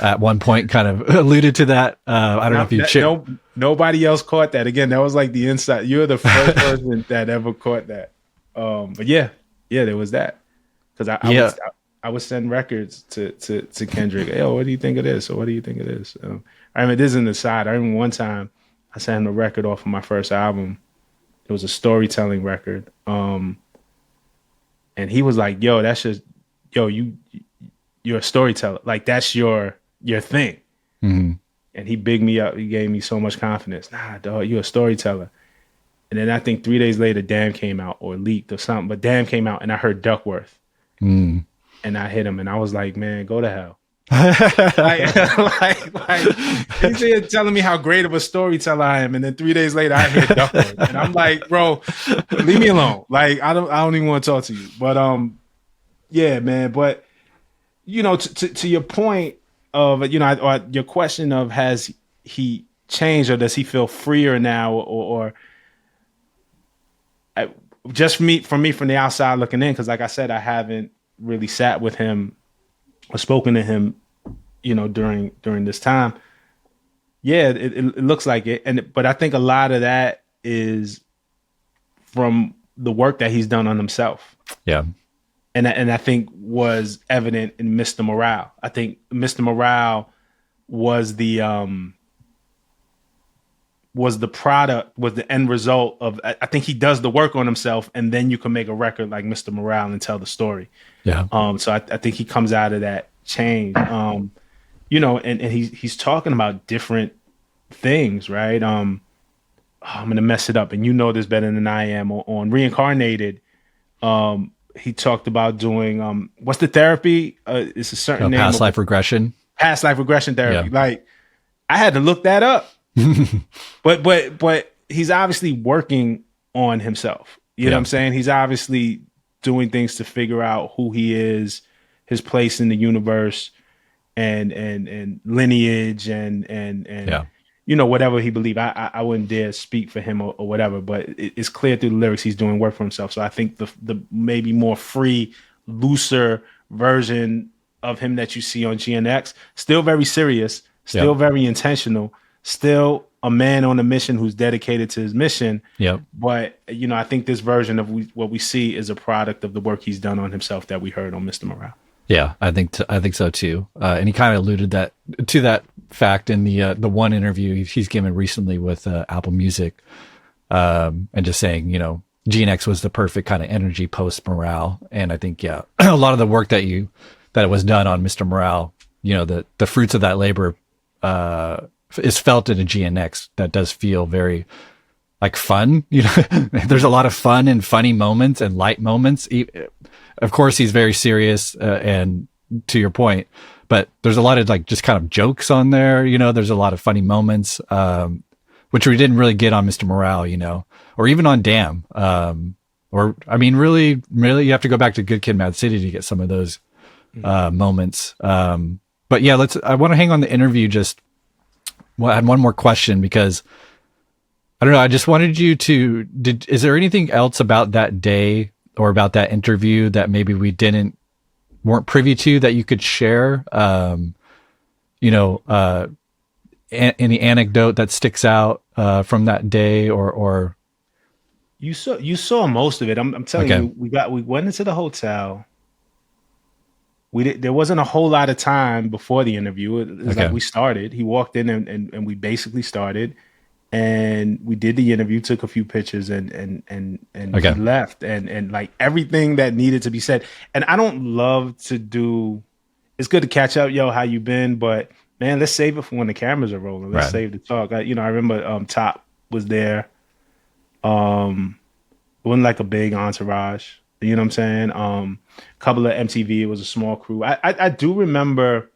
at one point, kind of alluded to that. I don't know if you nobody else caught that. Again, that was like the inside. You're the first person that ever caught that. But yeah, there was that. Because I would send records to Kendrick. Hey, what do you think of this? Or what do you think of this? I mean, this is an aside. I remember one time I sent him a record off of my first album. It was a storytelling record. And he was like, yo, that's just, you're a storyteller. Like, that's your thing. Mm-hmm. And he bigged me up. He gave me so much confidence. Nah, dog, you're a storyteller. And then I think 3 days later, Damn came out or leaked or something. But Damn came out and I heard Duckworth. Mm. And I hit him and I was like, man, go to hell. He's here telling me how great of a storyteller I am. And then 3 days later, I hear Duckworth. And I'm like, bro, leave me alone. Like, I don't even want to talk to you. But yeah, man. But, to your point of, or your question of, has he changed or does he feel freer now or just from me from the outside looking in, because like I said, I haven't really sat with him or spoken to him, during this time. Yeah, it looks like it, but I think a lot of that is from the work that he's done on himself. Yeah, and I think was evident in Mr. Morale. I think Mr. Morale was the product, was the end result of, I think he does the work on himself, and then you can make a record like Mr. Morale and tell the story. Yeah. So I think he comes out of that change. And he's talking about different things, right? I'm gonna mess it up, and you know this better than I am. On Reincarnated, he talked about doing what's the therapy? It's a certain name. Past life regression. Past life regression therapy. Yeah. Like, I had to look that up. but he's obviously working on himself. You know what I'm saying? He's obviously doing things to figure out who he is, his place in the universe, and lineage and whatever he believed. I wouldn't dare speak for him or whatever, but it's clear through the lyrics he's doing work for himself. So I think the maybe more free, looser version of him that you see on GNX, still very serious, still very intentional, still a man on a mission who's dedicated to his mission. Yep. But, I think this version of what we see is a product of the work he's done on himself that we heard on Mr. Morale. Yeah, I think so too. And he kind of alluded to that fact in the one interview he's given recently with Apple Music, and just saying, GNX was the perfect kind of energy post Morale. And I think, a lot of the work that was done on Mr. Morale, the fruits of that labor, is felt in a GNX that does feel very like fun. There's a lot of fun and funny moments and light moments. Of course, he's very serious, and to your point, but there's a lot of like just kind of jokes on there. There's a lot of funny moments, which we didn't really get on Mr. Morale, or even on Damn. Really, you have to go back to Good Kid, Mad City to get some of those moments. But yeah, I want to hang on the interview. I had one more question because I don't know. I just wanted you to, is there anything else about that day or about that interview that maybe we weren't privy to that you could share? Any anecdote that sticks out from that day or you saw most of it. I'm telling Okay. you, we went into the hotel. There wasn't a whole lot of time before the interview. It was Okay. like we started. He walked in and we basically started, and we did the interview, took a few pictures, and Okay. he left, and like everything that needed to be said. And I don't love to do. It's good to catch up, yo. How you been? But man, let's save it for when the cameras are rolling. Let's Right. save the talk. I remember Top was there. It wasn't like a big entourage. You know what I'm saying? A couple of MTV. It was a small crew. I do remember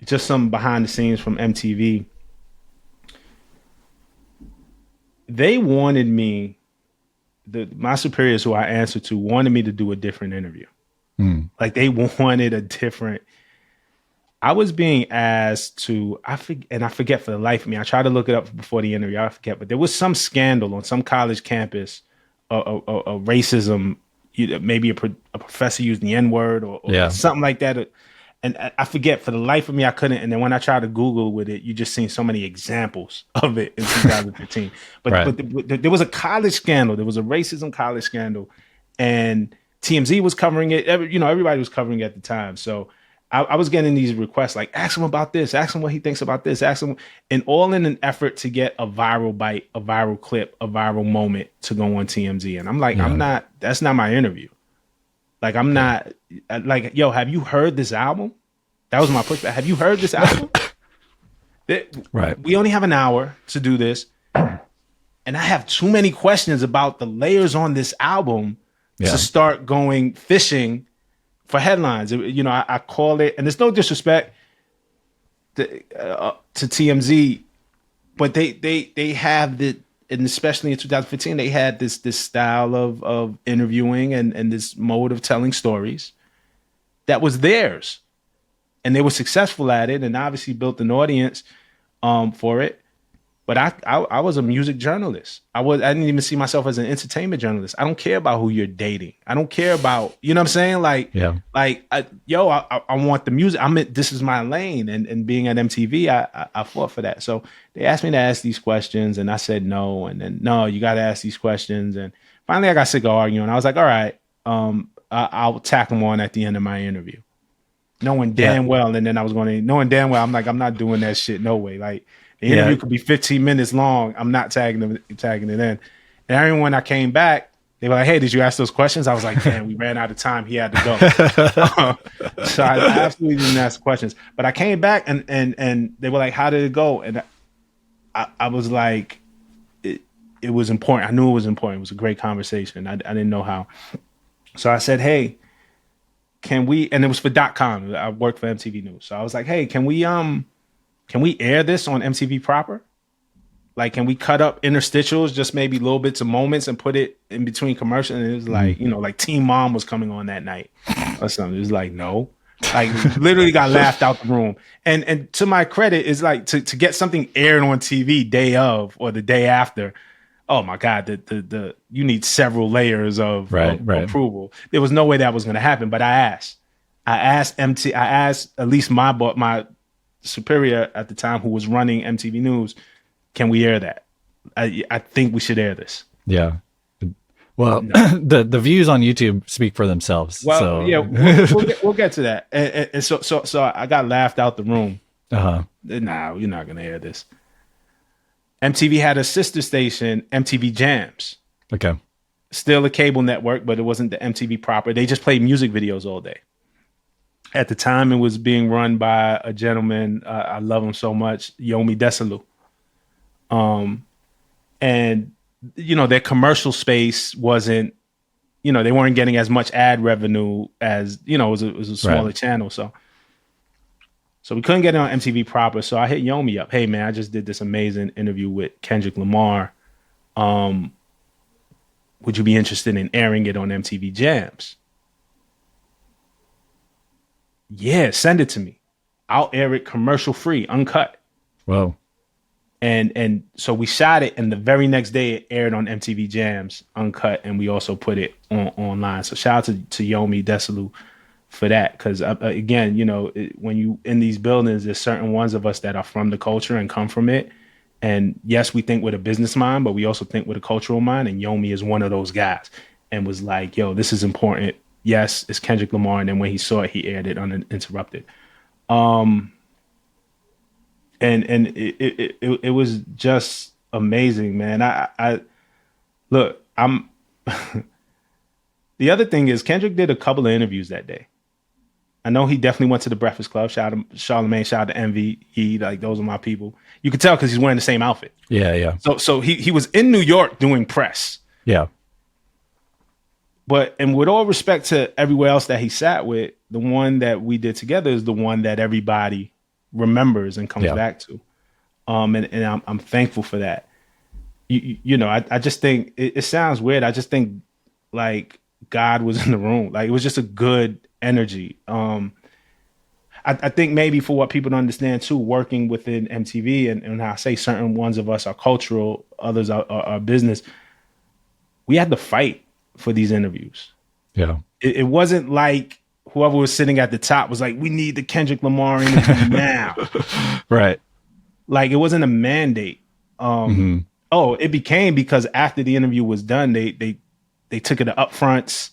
just some behind the scenes from MTV. They wanted me, my superiors who I answered to wanted me to do a different interview. Like they wanted a different. I was being asked to, I forget for the life of me. I tried to look it up before the interview. I forget, but there was some scandal on some college campus, a racism, maybe a professor using the N-word or Yeah. something like that. And I forget for the life of me, I couldn't. And then when I tried to Google with it, you just seen so many examples of it in 2015. But Right. but there was a college scandal. There was a racism college scandal, and TMZ was covering it. Everybody was covering it at the time. So I was getting these requests like, ask him about this, ask him what he thinks about this, ask him, and all in an effort to get a viral bite, a viral clip, a viral moment to go on TMZ. And I'm like, Yeah. that's not my interview. Like, I'm not like, yo, have you heard this album? That was my pushback. Have you heard this album? Right. We only have an hour to do this. And I have too many questions about the layers on this album Yeah. to start going fishing for headlines. I call it, and there's no disrespect to TMZ, but they have the, and especially in 2015, they had this style of interviewing and this mode of telling stories that was theirs, and they were successful at it, and obviously built an audience for it. But I was a music journalist. I didn't even see myself as an entertainment journalist. I don't care about who you're dating. I don't care about, you know what I'm saying? Like, Yeah. I want the music. This is my lane. And being at MTV, I fought for that. So they asked me to ask these questions, and I said no. And then, no, you got to ask these questions. And finally I got sick of arguing. I was like, all right, I'll tack them on at the end of my interview. Knowing damn well, and then knowing damn well, I'm like, I'm not doing that shit. No way. Like, the interview could be 15 minutes long. I'm not tagging it in. And everyone, when I came back, they were like, hey, did you ask those questions? I was like, damn, we ran out of time. He had to go. So I absolutely didn't ask questions. But I came back and they were like, how did it go? And I was like, it was important. I knew it was important. It was a great conversation. I didn't know how. So I said, hey, can we, and it was for .com. I worked for MTV News. So I was like, hey, can we air this on MTV proper? Like, can we cut up interstitials, just maybe little bits of moments, and put it in between commercials? And it was like, like Teen Mom was coming on that night or something. It was like, no. Like, literally got laughed out the room. And to my credit, is like to get something aired on TV day of or the day after. Oh my God, the you need several layers of approval. There was no way that was going to happen, but I asked at least my superior at the time, who was running MTV News, can we air that? I think we should air this. Yeah. Well, the views on YouTube speak for themselves. Well, so. yeah, we'll get to that. And so I got laughed out the room. Nah, you're not gonna air this. MTV had a sister station, MTV Jams. Okay. Still a cable network, but it wasn't the MTV proper. They just played music videos all day. At the time, it was being run by a gentleman. I love him so much, Yomi Desalu. And their commercial space wasn't, they weren't getting as much ad revenue as, it was a smaller channel. So we couldn't get it on MTV proper. So I hit Yomi up. Hey man, I just did this amazing interview with Kendrick Lamar. Would you be interested in airing it on MTV Jams? Yeah, send it to me. I'll air it commercial free, uncut. Whoa. And so we shot it, and the very next day it aired on MTV Jams, uncut, and we also put it online. So shout out to Yomi Desalu for that, because again, when you in these buildings, there's certain ones of us that are from the culture and come from it, And yes, we think with a business mind, but we also think with a cultural mind. And Yomi is one of those guys, and was like, yo, this is important. Yes, it's Kendrick Lamar. And then when he saw it, he aired it uninterrupted. And it was just amazing, man. I look, I'm the other thing is Kendrick did a couple of interviews that day. I know he definitely went to the Breakfast Club. Shout out to Charlamagne, shout out to MVE. Like, those are my people. You could tell because he's wearing the same outfit. Yeah. So he was in New York doing press. Yeah. And with all respect to everywhere else that he sat with, the one that we did together is the one that everybody remembers and comes back to. And I'm thankful for that. You know, I just think it sounds weird. I just think like God was in the room. Like, it was just a good energy. I think maybe for what people don't understand too, working within MTV, and I say certain ones of us are cultural, others are business. We had to fight for these interviews. Yeah. It wasn't like whoever was sitting at the top was like, we need the Kendrick Lamar interview now. Right. Like, it wasn't a mandate. Oh, it became, because after the interview was done, they took it to upfronts.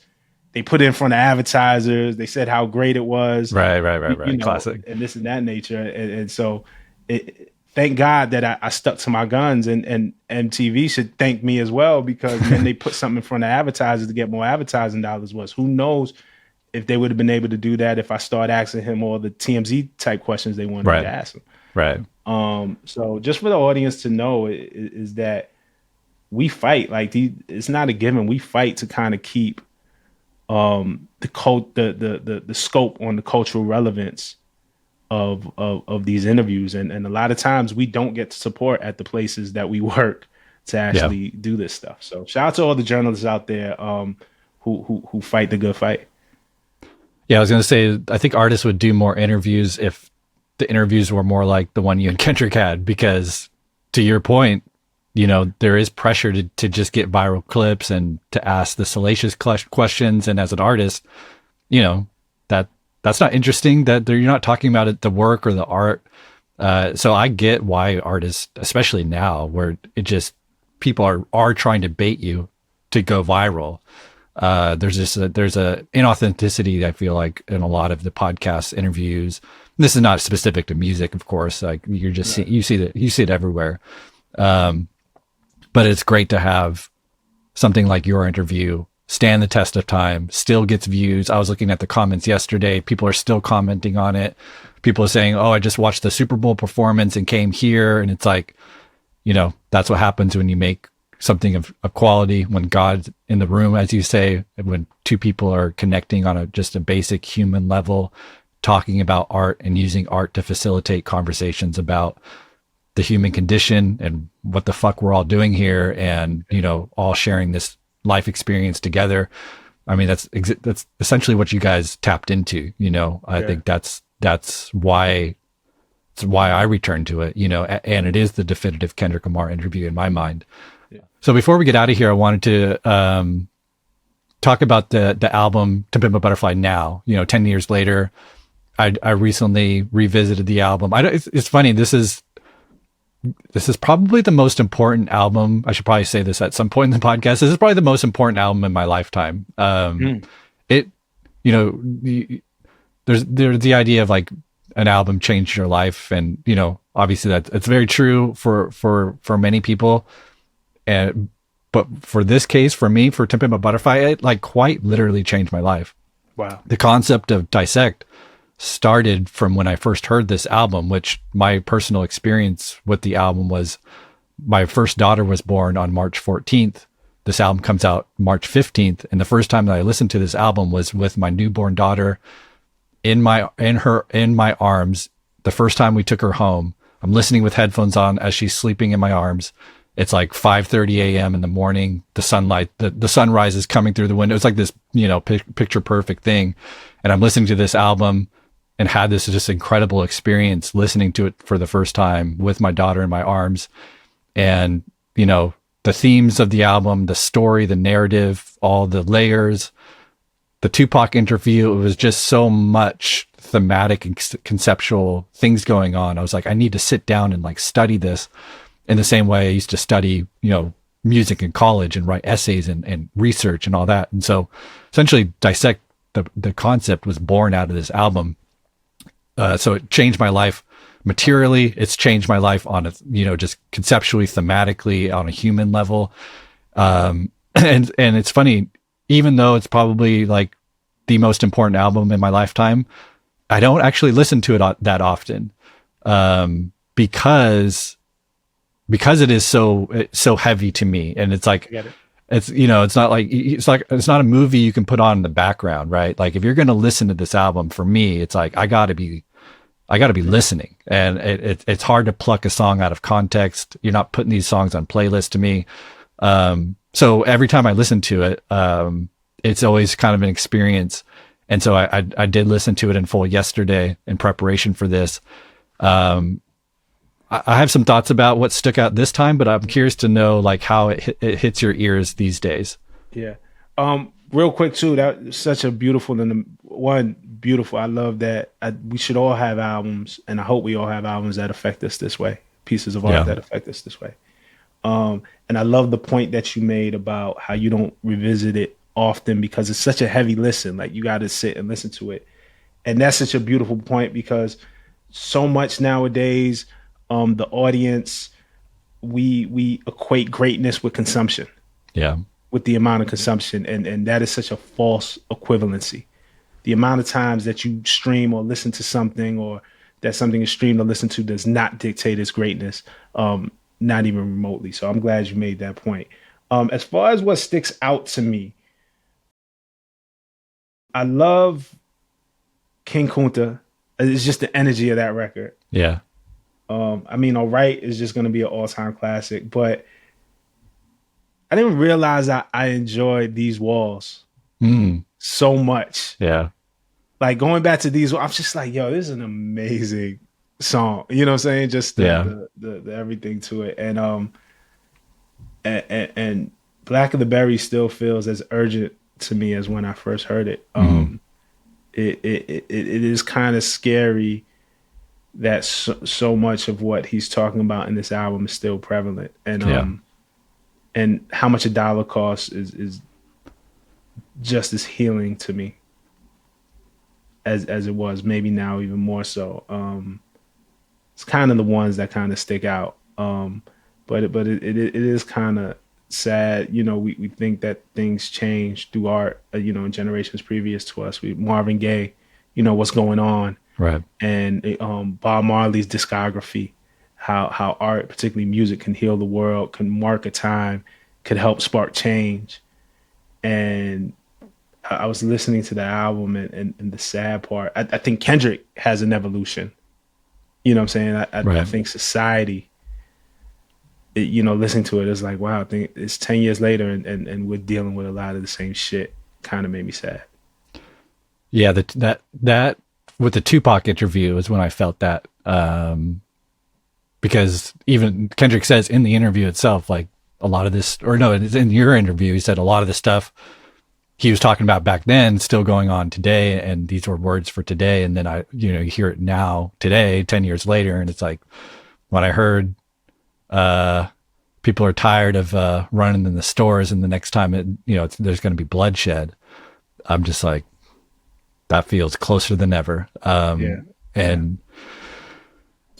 They put it in front of advertisers. They said how great it was. Right. You know, Classic. and this and that nature. And so thank God that I stuck to my guns, and MTV should thank me as well, because then they put something in front of advertisers to get more advertising dollars. Who knows if they would have been able to do that if I start asking him all the TMZ type questions they wanted to ask him. Right. So just for the audience to know is that we fight. Like, it's not a given. We fight to kind of keep the scope on the cultural relevance of these interviews, and a lot of times we don't get support at the places that we work to actually do this stuff. So shout out to all the journalists out there who fight the good fight. Yeah, I was going to say, I think artists would do more interviews if the interviews were more like the one you and Kendrick had, because to your point, you know, there is pressure to just get viral clips and to ask the salacious questions. And as an artist, you know, that's not interesting, that you're not talking about it, the work or the art. So I get why artists, especially now, where it just, people are trying to bait you to go viral. There's a inauthenticity, I feel like, in a lot of the podcast interviews. This is not specific to music, of course. Like, you're just you see it everywhere. But it's great to have something like your interview stand the test of time, still gets views. I was looking at the comments yesterday. People are still commenting on it. People are saying, oh, I just watched the Super Bowl performance and came here. And it's like, you know, that's what happens when you make something of quality, when God's in the room, as you say, when two people are connecting on just a basic human level, talking about art and using art to facilitate conversations about the human condition and what the fuck we're all doing here, and, you know, all sharing this life experience together. I mean, that's essentially what you guys tapped into, you know. I think that's why I return to it, you know, and it is the definitive Kendrick Lamar interview in my mind. Yeah. So before we get out of here, I wanted to talk about the album To Pimp a Butterfly now. You know, 10 years later, I recently revisited the album. It's funny. This is probably the most important album. I should probably say this at some point in the podcast. This is probably the most important album in my lifetime. It, you know, there's the idea of like an album changed your life, and, you know, obviously it's very true for many people. But for this case, for me, for To Pimp a Butterfly, it like quite literally changed my life. Wow. The concept of Dissect started from when I first heard this album, which my personal experience with the album was my first daughter was born on March 14th. This album comes out March 15th. And the first time that I listened to this album was with my newborn daughter in my arms. The first time we took her home, I'm listening with headphones on as she's sleeping in my arms. It's like 5:30 a.m. in the morning. The sunlight, the sunrise is coming through the window. It's like this, you know, picture perfect thing. And I'm listening to this album and had this just incredible experience listening to it for the first time with my daughter in my arms. And, you know, the themes of the album, the story, the narrative, all the layers, the Tupac interview, it was just so much thematic and conceptual things going on. I was like, I need to sit down and like study this. in the same way I used to study, music in college and write essays and research and all that. And so essentially Dissect, the concept was born out of this album. So it changed my life materially. It's changed my life on a, just conceptually, thematically, on a human level. And it's funny, even though it's probably like the most important album in my lifetime, I don't actually listen to it that often, because it is so heavy to me. And it's like, it's not a movie you can put on in the background, right? Like if you're going to listen to this album, for me, it's like, I gotta be listening, and it's hard to pluck a song out of context. You're not putting these songs on playlists to me. So every time I listen to it, it's always kind of an experience. And so I did listen to it in full yesterday in preparation for this. I have some thoughts about what stuck out this time, but I'm curious to know like how it hits your ears these days. Yeah. Real quick too, that was such a beautiful beautiful. I love that. We should all have albums, and I hope we all have albums that affect us this way, pieces of art that affect us this way. And I love the point that you made about how you don't revisit it often because it's such a heavy listen. Like you got to sit and listen to it. And that's such a beautiful point, because so much nowadays, the audience, we equate greatness with consumption. Yeah. With the amount of consumption. And that is such a false equivalency. The amount of times that you stream or listen to something, or that something is streamed or listened to, does not dictate its greatness, not even remotely. So I'm glad you made that point. As far as what sticks out to me, I love King Kunta. It's just the energy of that record. Yeah. I mean, All Right is just going to be an all-time classic, but I didn't realize I enjoyed These Walls so much. Yeah. Like going back to These Walls, I'm just like, yo, this is an amazing song. You know what I'm saying? Just the everything to it. And Black of the Berry still feels as urgent to me as when I first heard it. It is kind of scary that so much of what he's talking about in this album is still prevalent, and how much a dollar costs is just as healing to me as it was, maybe now even more so. It's kind of the ones that kind of stick out, but it is kind of sad. We think that things change through art, in generations previous to us. Marvin Gaye, What's Going On, right? And Bob Marley's discography, how art, particularly music, can heal the world, can mark a time, could help spark change. And I was listening to the album, and the sad part, I think Kendrick has an evolution. You know what I'm saying? I think society, listening to it is like, wow, I think it's 10 years later and we're dealing with a lot of the same shit. Kind of made me sad. Yeah, that with the Tupac interview is when I felt that, because even Kendrick says in the interview itself, like a lot of this, or no, it's in your interview, he said a lot of the stuff he was talking about back then still going on today, and these were words for today. And then you hear it now today, 10 years later, and it's like when I heard people are tired of running in the stores, and the next time there's going to be bloodshed, I'm just like, that feels closer than ever. And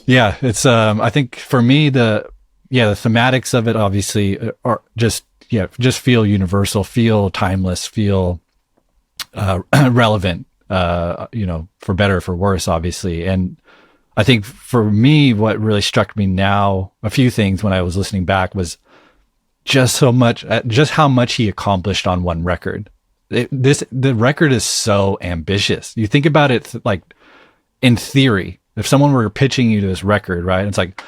yeah, it's I think for me the thematics of it obviously are just feel universal, feel timeless, feel relevant, for better or for worse, obviously. And I think for me, what really struck me now, a few things when I was listening back, was just how much he accomplished on one record. The record is so ambitious. You think about it, like in theory, if someone were pitching you to this record, right? It's like,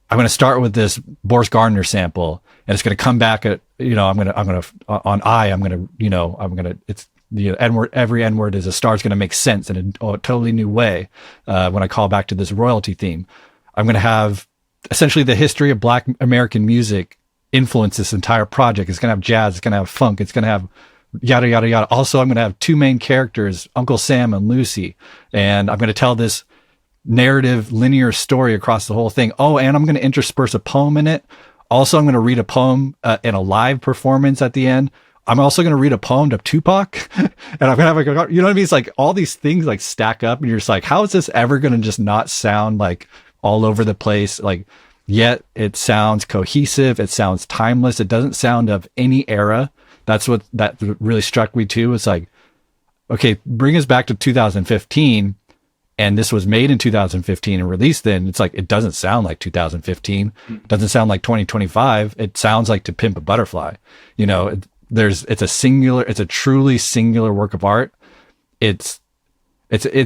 I'm going to start with this Boris Gardner sample, and it's going to come back at, every N-word is a star. It's going to make sense in a totally new way. When I call back to this royalty theme, I'm going to have essentially the history of Black American music influence this entire project. It's going to have jazz. It's going to have funk. It's going to have yada, yada, yada. Also, I'm going to have two main characters, Uncle Sam and Lucy. And I'm going to tell this narrative linear story across the whole thing. Oh, and I'm going to intersperse a poem in it. Also, I'm going to read a poem in a live performance at the end. I'm also going to read a poem to Tupac, and I'm going to have like, you know what I mean? It's like all these things like stack up, and you're just like, how is this ever going to just not sound like all over the place? Like, yet it sounds cohesive. It sounds timeless. It doesn't sound of any era. That's what that really struck me too. It's like, okay, bring us back to 2015. And this was made in 2015 and released then. It's like, it doesn't sound like 2015. It doesn't sound like 2025. It sounds like To Pimp a Butterfly. You know, it's a truly singular work of art. It's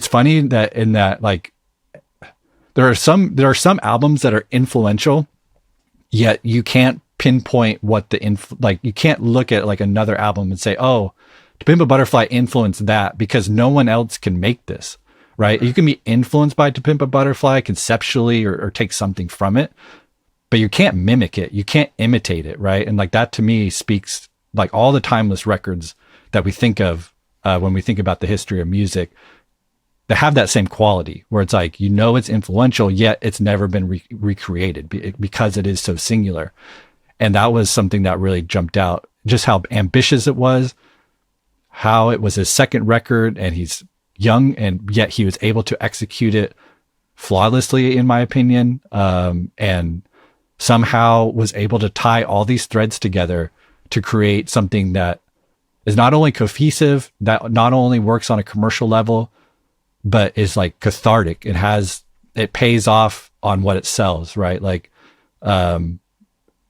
funny that in that, like, there are some albums that are influential, yet you can't pinpoint what like, you can't look at like another album and say, oh, To Pimp a Butterfly influenced that, because no one else can make this. Right? You can be influenced by To Pimp a Butterfly conceptually or take something from it, but you can't mimic it. You can't imitate it. Right? And like that to me speaks, like all the timeless records that we think of when we think about the history of music, they have that same quality where it's like, you know, it's influential, yet it's never been recreated because it is so singular. And that was something that really jumped out, just how ambitious it was, how it was his second record, and he's young, and yet he was able to execute it flawlessly, in my opinion, and somehow was able to tie all these threads together to create something that is not only cohesive, that not only works on a commercial level, but is like cathartic. It pays off on what it sells, right? Like,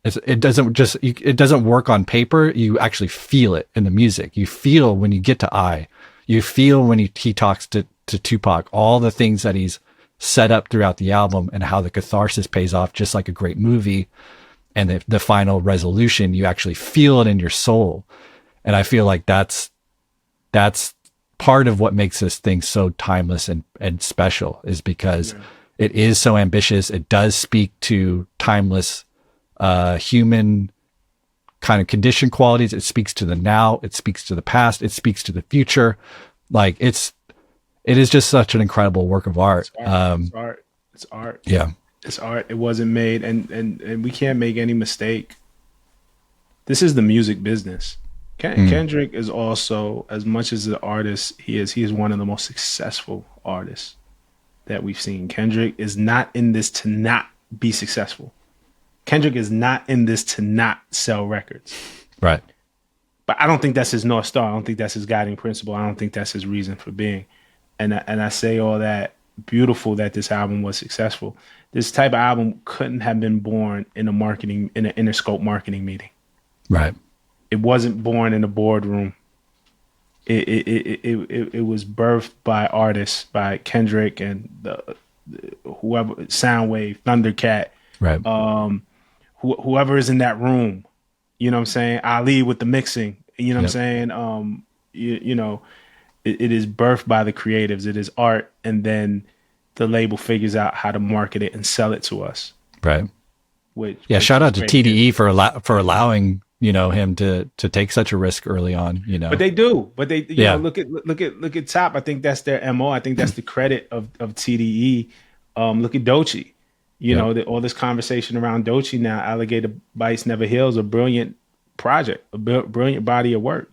it doesn't work on paper. You actually feel it in the music. You feel when you get to I. You feel when he talks to Tupac, all the things that he's set up throughout the album and how the catharsis pays off, just like a great movie. And the final resolution, you actually feel it in your soul. And I feel like that's part of what makes this thing so timeless and special, is because it is so ambitious. It does speak to timeless human kind of condition qualities. It speaks to the now, it speaks to the past, it speaks to the future. Like it is just such an incredible work of art. It's art. Yeah. It's art. It wasn't made, and we can't make any mistake. This is the music business. Kendrick is also, as much as an artist he is one of the most successful artists that we've seen. Kendrick is not in this to not be successful. Kendrick is not in this to not sell records. Right. But I don't think that's his North Star. I don't think that's his guiding principle. I don't think that's his reason for being. And I say all that, beautiful that this album was successful. This type of album couldn't have been born in an Interscope marketing meeting. Right. It wasn't born in a boardroom. It was birthed by artists, by Kendrick and whoever, Soundwave, Thundercat. Right. Whoever is in that room, you know what I'm saying? Ali with the mixing, you know what I'm saying? It is birthed by the creatives. It is art. And then the label figures out how to market it and sell it to us. Right. Shout out to TDE for allowing, him to take such a risk early on, But they do. But they, you know, look at Top. I think that's their MO. I think that's the credit of TDE. Look at Doechii. All this conversation around Doechii now, Alligator Bites Never Heals, a brilliant project, a brilliant body of work.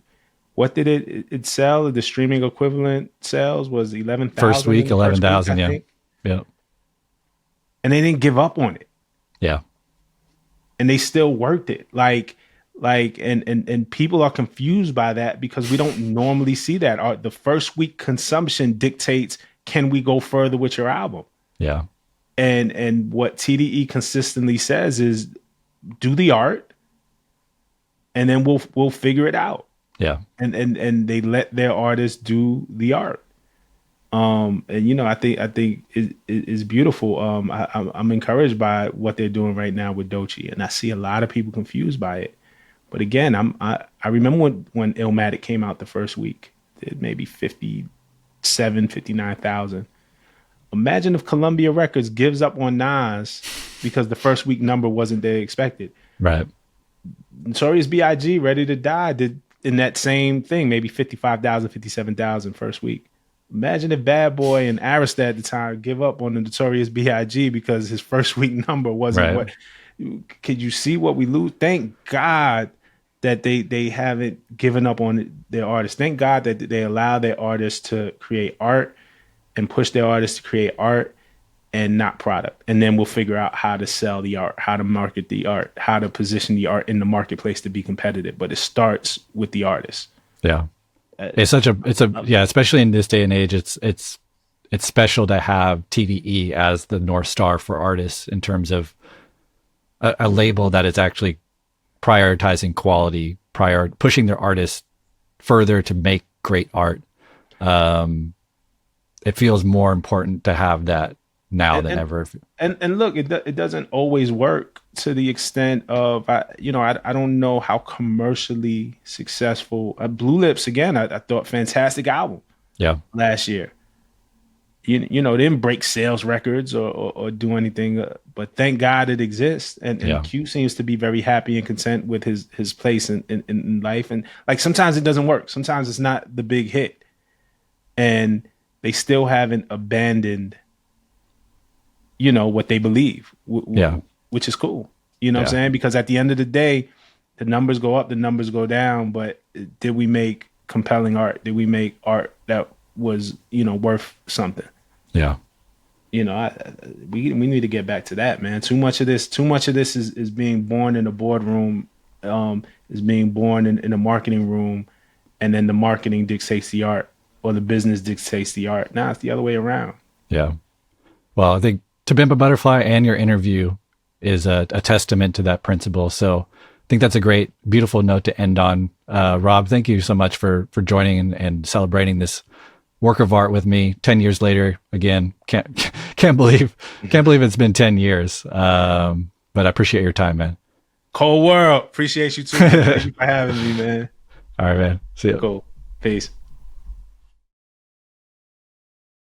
What did it sell? The streaming equivalent sales was 11,000. First week, 11,000, yeah. Yeah. And they didn't give up on it. Yeah. And they still worked it. And people are confused by that because we don't normally see that. The first week consumption dictates, can we go further with your album? Yeah. And what TDE consistently says is, do the art, and then we'll figure it out. Yeah. And they let their artists do the art. I think it's beautiful. I'm encouraged by what they're doing right now with Doechii, and I see a lot of people confused by it. But again, I remember when Illmatic came out the first week, did maybe 59,000. Imagine if Columbia Records gives up on Nas because the first week number wasn't they expected. Right. Notorious B.I.G. Ready to Die did in that same thing, maybe 55,000, 57,000 first week. Imagine if Bad Boy and Arista at the time give up on the Notorious B.I.G. because his first week number wasn't what. Could you see what we lose? Thank God that they haven't given up on their artists. Thank God that they allow their artists to create art and push their artists to create art and not product. And then we'll figure out how to sell the art, how to market the art, how to position the art in the marketplace to be competitive. But it starts with the artist. Yeah. Especially in this day and age, it's special to have TDE as the North Star for artists in terms of a label that is actually prioritizing quality, pushing their artists further to make great art. It feels more important to have that now than ever. And look, it doesn't always work to the extent of, I don't know how commercially successful. Blue Lips, again, I thought fantastic album. Yeah. Last year. You know, didn't break sales records or do anything, but thank God it exists. And Q seems to be very happy and content with his place in life. And like sometimes it doesn't work. Sometimes it's not the big hit. And they still haven't abandoned, what they believe, which is cool. You know what I'm saying? Because at the end of the day, the numbers go up, the numbers go down. But did we make compelling art? Did we make art that was, worth something? Yeah. We need to get back to that, man. Too much of this is being born in a boardroom, is being born in a marketing room, and then the marketing dictates the art or the business dictates the art. Now it's the other way around. Yeah. Well, I think To Pimp a Butterfly and your interview is a testament to that principle. So I think that's a great, beautiful note to end on. Rob, thank you so much for joining and celebrating this work of art with me 10 years later. Again, can't believe it's been 10 years. But I appreciate your time, man. Cold world. Appreciate you too. Thank you for having me, man. All right, man. See you. Cool. Peace.